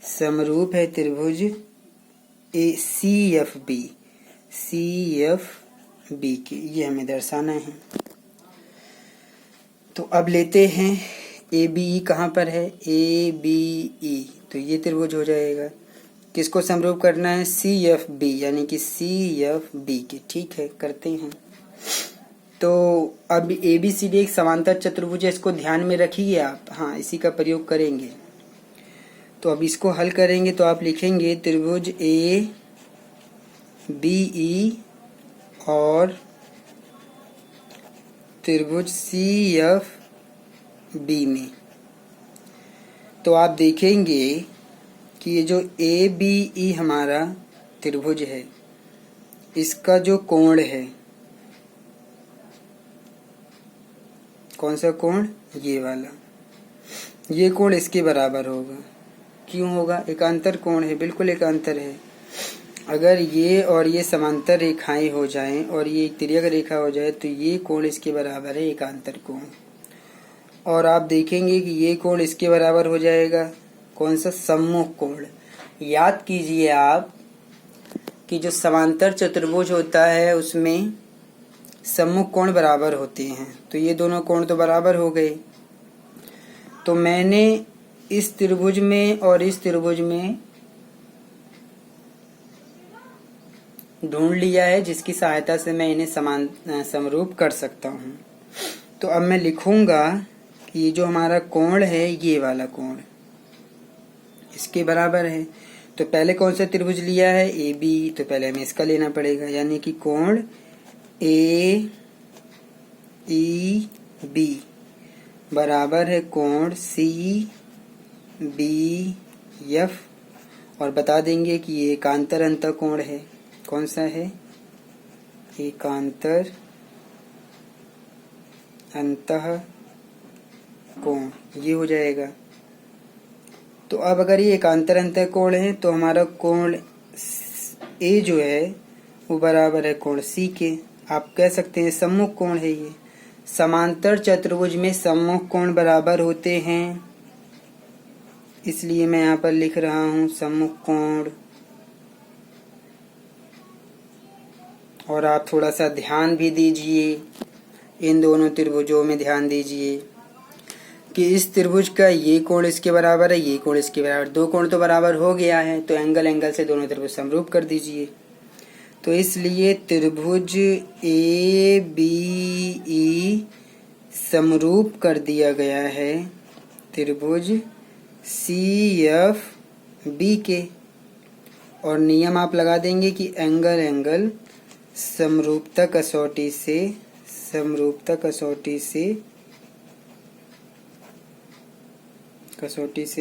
समरूप है त्रिभुज A C F B, C F B के, ये हमें दर्शाना है। तो अब लेते हैं ए बी ई कहाँ पर है, ए बी ई, तो ये त्रिभुज हो जाएगा। किसको समरूप करना है? सी एफ बी, यानी कि सी एफ बी के, ठीक है, करते हैं। तो अब ए बी सी डी एक समांतर चतुर्भुज है, इसको ध्यान में रखिए आप, हाँ इसी का प्रयोग करेंगे। तो अब इसको हल करेंगे तो आप लिखेंगे त्रिभुज ए बी ई और त्रिभुज सी एफ बी में। तो आप देखेंगे कि ये जो ए बी ई हमारा त्रिभुज है, इसका जो कोण है, कौन सा कोण? ये वाला, ये कोण इसके बराबर होगा। क्यों होगा? एकांतर कोण है, बिल्कुल एकांतर है। अगर ये और ये समांतर रेखाएं हो जाएं और ये एक तिर्यक रेखा हो जाए तो ये कोण इसके बराबर है, एकांतर कोण। और आप देखेंगे कि ये कोण इसके बराबर हो जाएगा, कौन सा? सम्मुख कोण। याद कीजिए आप कि जो समांतर चतुर्भुज होता है उसमें सम्मुख कोण बराबर होते हैं। तो ये दोनों कोण तो बराबर हो गए। तो मैंने इस त्रिभुज में और इस त्रिभुज में ढूंढ लिया है, जिसकी सहायता से मैं इन्हें समरूप कर सकता हूँ। तो अब मैं लिखूंगा कि ये जो हमारा कोण है, ये वाला कोण इसके बराबर है। तो पहले कौन सा त्रिभुज लिया है? ए बी, तो पहले हमें इसका लेना पड़ेगा, यानी कि कोण ए ई बी बराबर है कोण सी बी एफ, और बता देंगे कि ये एकांतर अंतःकोण है। कौन सा है? एकांतर अंतःकोण, ये हो जाएगा। तो अब अगर ये एकांतर अंतःकोण है तो हमारा कोण ए जो है वो बराबर है कोण सी के। आप कह सकते हैं सम्मुख कोण है ये। समांतर चतुर्भुज में सम्मुख कोण बराबर होते हैं, इसलिए मैं यहाँ पर लिख रहा हूँ सम्मुख कोण। और आप थोड़ा सा ध्यान भी दीजिए इन दोनों त्रिभुजों में ध्यान दीजिए कि इस त्रिभुज का ये कोण इसके बराबर है, ये कोण इसके बराबर, दो कोण तो बराबर हो गया है, तो एंगल से दोनों त्रिभुज समरूप कर दीजिए। तो इसलिए त्रिभुज ए बी ई समरूप कर दिया गया है त्रिभुज सी एफ बी के। और नियम आप लगा देंगे कि एंगल समरूपता कसौटी से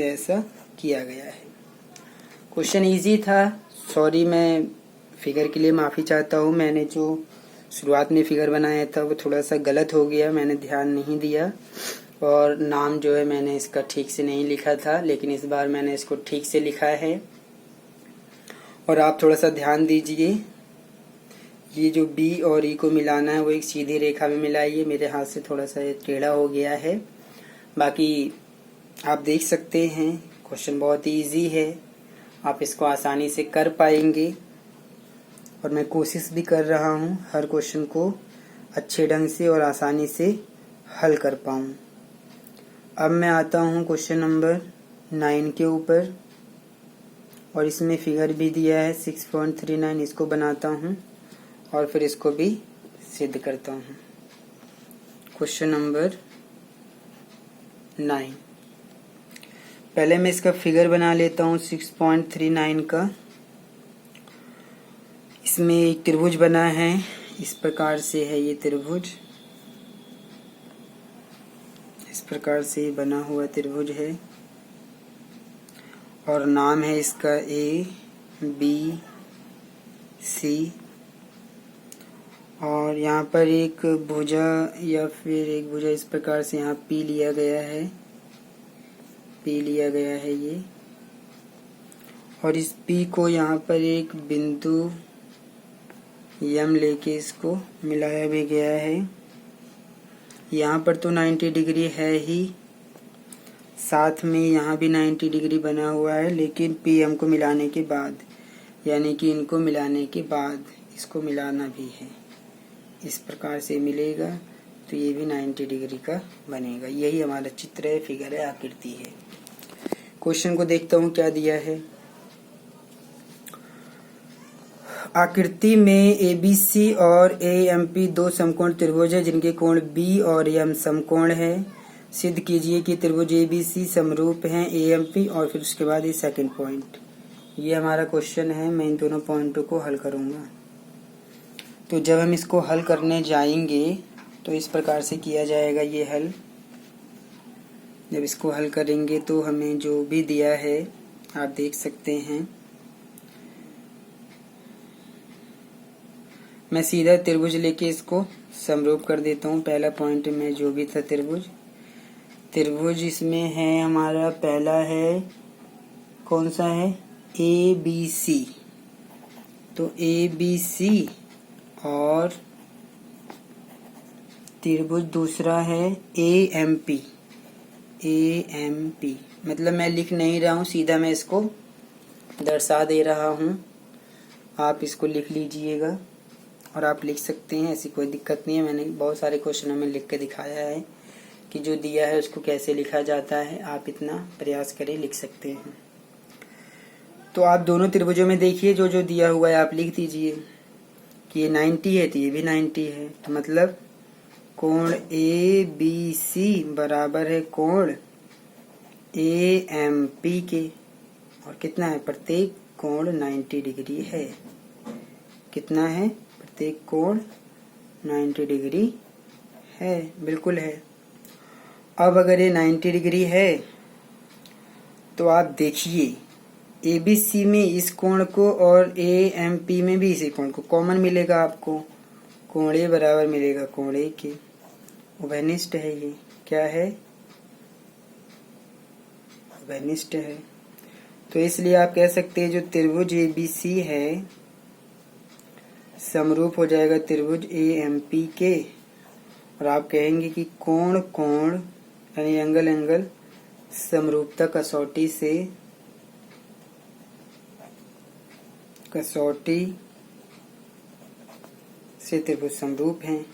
ऐसा किया गया है। क्वेश्चन इजी था। सॉरी, मैं फिगर के लिए माफ़ी चाहता हूँ। मैंने जो शुरुआत में फिगर बनाया था वो थोड़ा सा गलत हो गया, मैंने ध्यान नहीं दिया और नाम जो है मैंने इसका ठीक से नहीं लिखा था, लेकिन इस बार मैंने इसको ठीक से लिखा है। और आप थोड़ा सा ध्यान दीजिए, ये जो बी और ई को मिलाना है वो एक सीधी रेखा में मिलाइए। मेरे हाथ से थोड़ा सा ये टेढ़ा हो गया है, बाकी आप देख सकते हैं क्वेश्चन बहुत इजी है, आप इसको आसानी से कर पाएंगे। और मैं कोशिश भी कर रहा हूँ हर क्वेश्चन को अच्छे ढंग से और आसानी से हल कर पाऊँ। अब मैं आता हूँ क्वेश्चन नंबर 9 के ऊपर, और इसमें फिगर भी दिया है 6.39। इसको बनाता हूँ और फिर इसको भी सिद्ध करता हूँ। क्वेश्चन नंबर 9, पहले मैं इसका फिगर बना लेता हूँ 6.39 का। इसमें एक त्रिभुज बना है, इस प्रकार से है ये त्रिभुज, इस प्रकार से बना हुआ त्रिभुज है और नाम है इसका ए बी सी। और यहाँ पर एक भुजा या फिर एक भुजा इस प्रकार से यहाँ पी लिया गया है ये, और इस पी को यहाँ पर एक बिंदु यम लेके इसको मिलाया भी गया है। यहाँ पर तो 90 डिग्री है ही, साथ में यहाँ भी 90 डिग्री बना हुआ है, लेकिन पी एम को मिलाने के बाद, यानी कि इनको मिलाने के बाद इसको मिलाना भी है, इस प्रकार से मिलेगा तो ये भी 90 डिग्री का बनेगा। यही हमारा चित्र है, फिगर है, आकृति है। क्वेश्चन को देखता हूँ क्या दिया है। आकृति में ABC और AMP दो समकोण त्रिभुज है जिनके कोण B और M समकोण है। सिद्ध कीजिए कि त्रिभुज ABC समरूप हैं AMP, और फिर उसके बाद ये सेकंड पॉइंट। ये हमारा क्वेश्चन है, मैं इन दोनों पॉइंटों को हल करूँगा। तो जब हम इसको हल करने जाएंगे तो इस प्रकार से किया जाएगा ये हल। जब इसको हल करेंगे तो हमें जो भी दिया है आप देख सकते हैं। मैं सीधा त्रिभुज लेके इसको समरूप कर देता हूँ। पहला पॉइंट में जो भी था त्रिभुज इसमें है हमारा, पहला है कौन सा है, ABC। तो ABC और त्रिभुज दूसरा है AMP। मतलब मैं लिख नहीं रहा हूँ, सीधा मैं इसको दर्शा दे रहा हूँ, आप इसको लिख लीजिएगा। और आप लिख सकते हैं, ऐसी कोई दिक्कत नहीं है। मैंने बहुत सारे क्वेश्चनों में लिख के दिखाया है कि जो दिया है उसको कैसे लिखा जाता है। आप इतना प्रयास करें, लिख सकते हैं। तो आप दोनों त्रिभुजों में देखिए, जो जो दिया हुआ है आप लिख दीजिए कि ये 90 है तो ये भी 90 है। तो मतलब कोण ABC बराबर है कोण AMP के, और कितना है, प्रत्येक कोण 90 डिग्री है। कितना है, प्रत्येक कोण 90 डिग्री है, बिल्कुल है। अब अगर ये 90 डिग्री है तो आप देखिए ABC में इस कोण को और AMP में भी इसी कोण को कॉमन मिलेगा आपको। कोण A बराबर मिलेगा कोण A के, उभयनिष्ठ है ये। क्या है, उभयनिष्ठ है। तो इसलिए आप कह सकते हैं जो त्रिभुज ABC है समरूप हो जाएगा त्रिभुज AMP के। और आप कहेंगे कि कोण यानी एंगल समरूपता कसौटी से त्रिभुज समरूप हैं।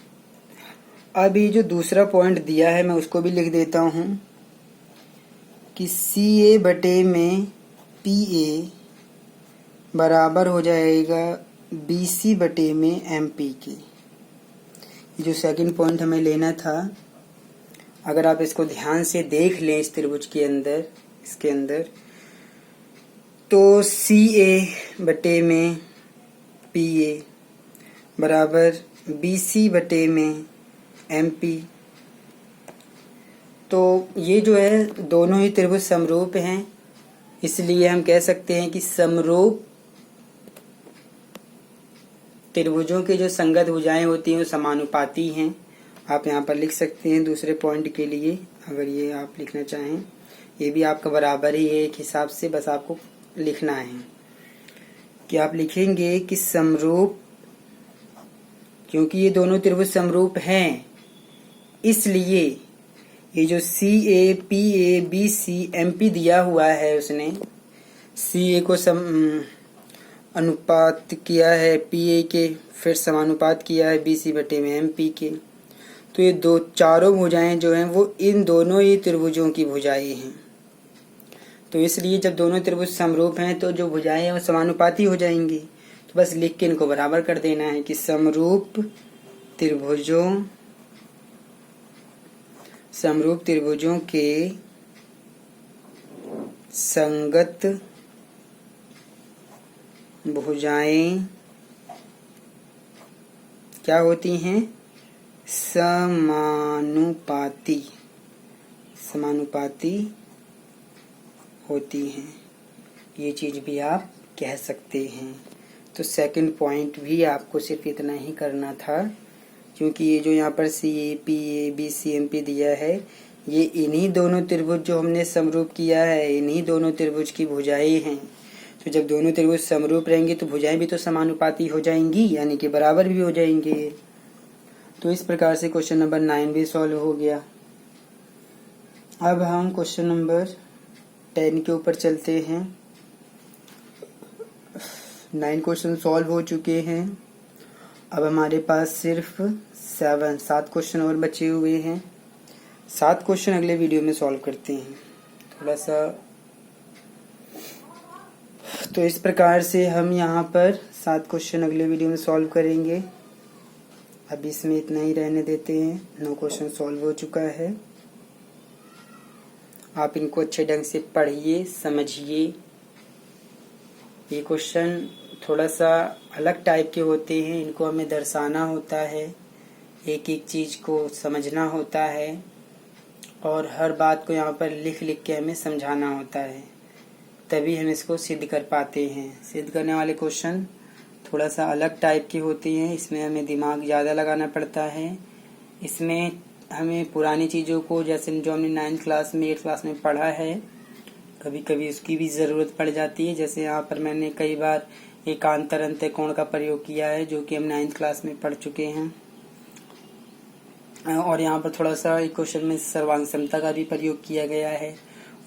अब ये जो दूसरा पॉइंट दिया है मैं उसको भी लिख देता हूँ कि CA बटे में PA बराबर हो जाएगा BC बटे में MP के। जो सेकंड पॉइंट हमें लेना था, अगर आप इसको ध्यान से देख लें इस त्रिभुज के अंदर, इसके अंदर, तो CA बटे में PA बराबर BC बटे में MP। तो ये जो है दोनों ही त्रिभुज समरूप हैं, इसलिए हम कह सकते हैं कि समरूप त्रिभुजों के जो संगत भुजाएं होती हैं वो समानुपाती हैं। आप यहाँ पर लिख सकते हैं दूसरे पॉइंट के लिए, अगर ये आप लिखना चाहें, ये भी आपका बराबर ही है एक हिसाब से, बस आपको लिखना है कि आप लिखेंगे कि समरूप, क्योंकि ये दोनों त्रिभुज समरूप हैं इसलिए ये जो CA PA BC MP दिया हुआ है, उसने CA को अनुपात किया है PA के, फिर समानुपात किया है BC बटे में MP के। तो ये दो चारों भुजाएं जो हैं वो इन दोनों ही त्रिभुजों की भुजाएं हैं। तो इसलिए जब दोनों त्रिभुज समरूप हैं तो जो भुजाएं हैं वो समानुपाती हो जाएंगी। तो बस लिख के इनको बराबर कर देना है कि समरूप त्रिभुजों के संगत भुजाएं क्या होती हैं? समानुपाती होती हैं। ये चीज भी आप कह सकते हैं। तो सेकंड पॉइंट भी आपको सिर्फ इतना ही करना था, क्योंकि ये जो यहाँ पर CA PA BC MP दिया है ये इन्हीं दोनों त्रिभुज जो हमने समरूप किया है, इन्हीं दोनों त्रिभुज की भुजाएं हैं। तो जब दोनों त्रिभुज समरूप रहेंगे तो भुजाएं भी तो समानुपाती हो जाएंगी, यानी कि बराबर भी हो जाएंगे। तो इस प्रकार से क्वेश्चन नंबर 9 भी सॉल्व हो गया। अब हम क्वेश्चन नंबर 10 के ऊपर चलते हैं। 9 क्वेश्चन सॉल्व हो चुके हैं। अब हमारे पास सिर्फ 7 क्वेश्चन और बचे हुए हैं। 7 क्वेश्चन अगले वीडियो में सॉल्व करते हैं थोड़ा सा। तो इस प्रकार से हम यहाँ पर 7 क्वेश्चन अगले वीडियो में सॉल्व करेंगे। अब इसमें इतना ही रहने देते हैं। 9 क्वेश्चन सॉल्व हो चुका है। आप इनको अच्छे ढंग से पढ़िए, समझिए। ये क्वेश्चन थोड़ा सा अलग टाइप के होते हैं, इनको हमें दर्शाना होता है, एक एक चीज को समझना होता है और हर बात को यहाँ पर लिख लिख के हमें समझाना होता है, तभी हम इसको सिद्ध कर पाते हैं। सिद्ध करने वाले क्वेश्चन थोड़ा सा अलग टाइप के होते हैं, इसमें हमें दिमाग ज़्यादा लगाना पड़ता है। इसमें हमें पुरानी चीज़ों को, जैसे जो हमने 9th क्लास में 8th क्लास में पढ़ा है, कभी कभी उसकी भी ज़रूरत पड़ जाती है। जैसे यहाँ पर मैंने कई बार एकांतर अंत्यकोण का प्रयोग किया है, जो कि हम 9th क्लास में पढ़ चुके हैं। और यहाँ पर थोड़ा सा एक क्वेश्चन में सर्वांग समता का भी प्रयोग किया गया है।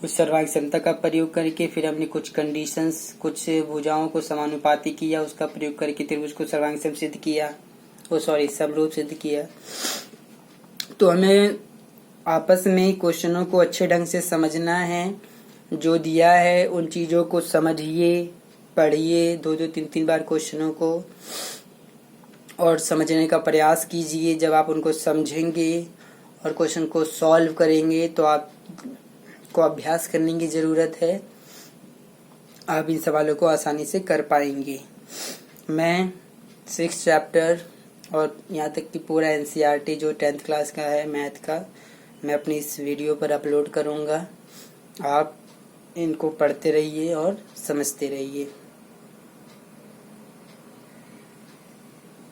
उस सर्वांग समता का प्रयोग करके फिर हमने कुछ कंडीशंस, कुछ भुजाओं को समानुपाती किया, उसका प्रयोग करके त्रिभुज को सर्वांग सम सिद्ध किया, समरूप सिद्ध किया। तो हमें आपस में क्वेश्चनों को अच्छे ढंग से समझना है। जो दिया है उन चीज़ों को समझिए, पढ़िए 2-2 3-3 बार क्वेश्चनों को और समझने का प्रयास कीजिए। जब आप उनको समझेंगे और क्वेश्चन को सॉल्व करेंगे तो आपको अभ्यास करने की ज़रूरत है। आप इन सवालों को आसानी से कर पाएंगे। मैं 6th चैप्टर और यहाँ तक कि पूरा NCERT जो 10th क्लास का है मैथ का, मैं अपनी इस वीडियो पर अपलोड करूँगा। आप इनको पढ़ते रहिए और समझते रहिए।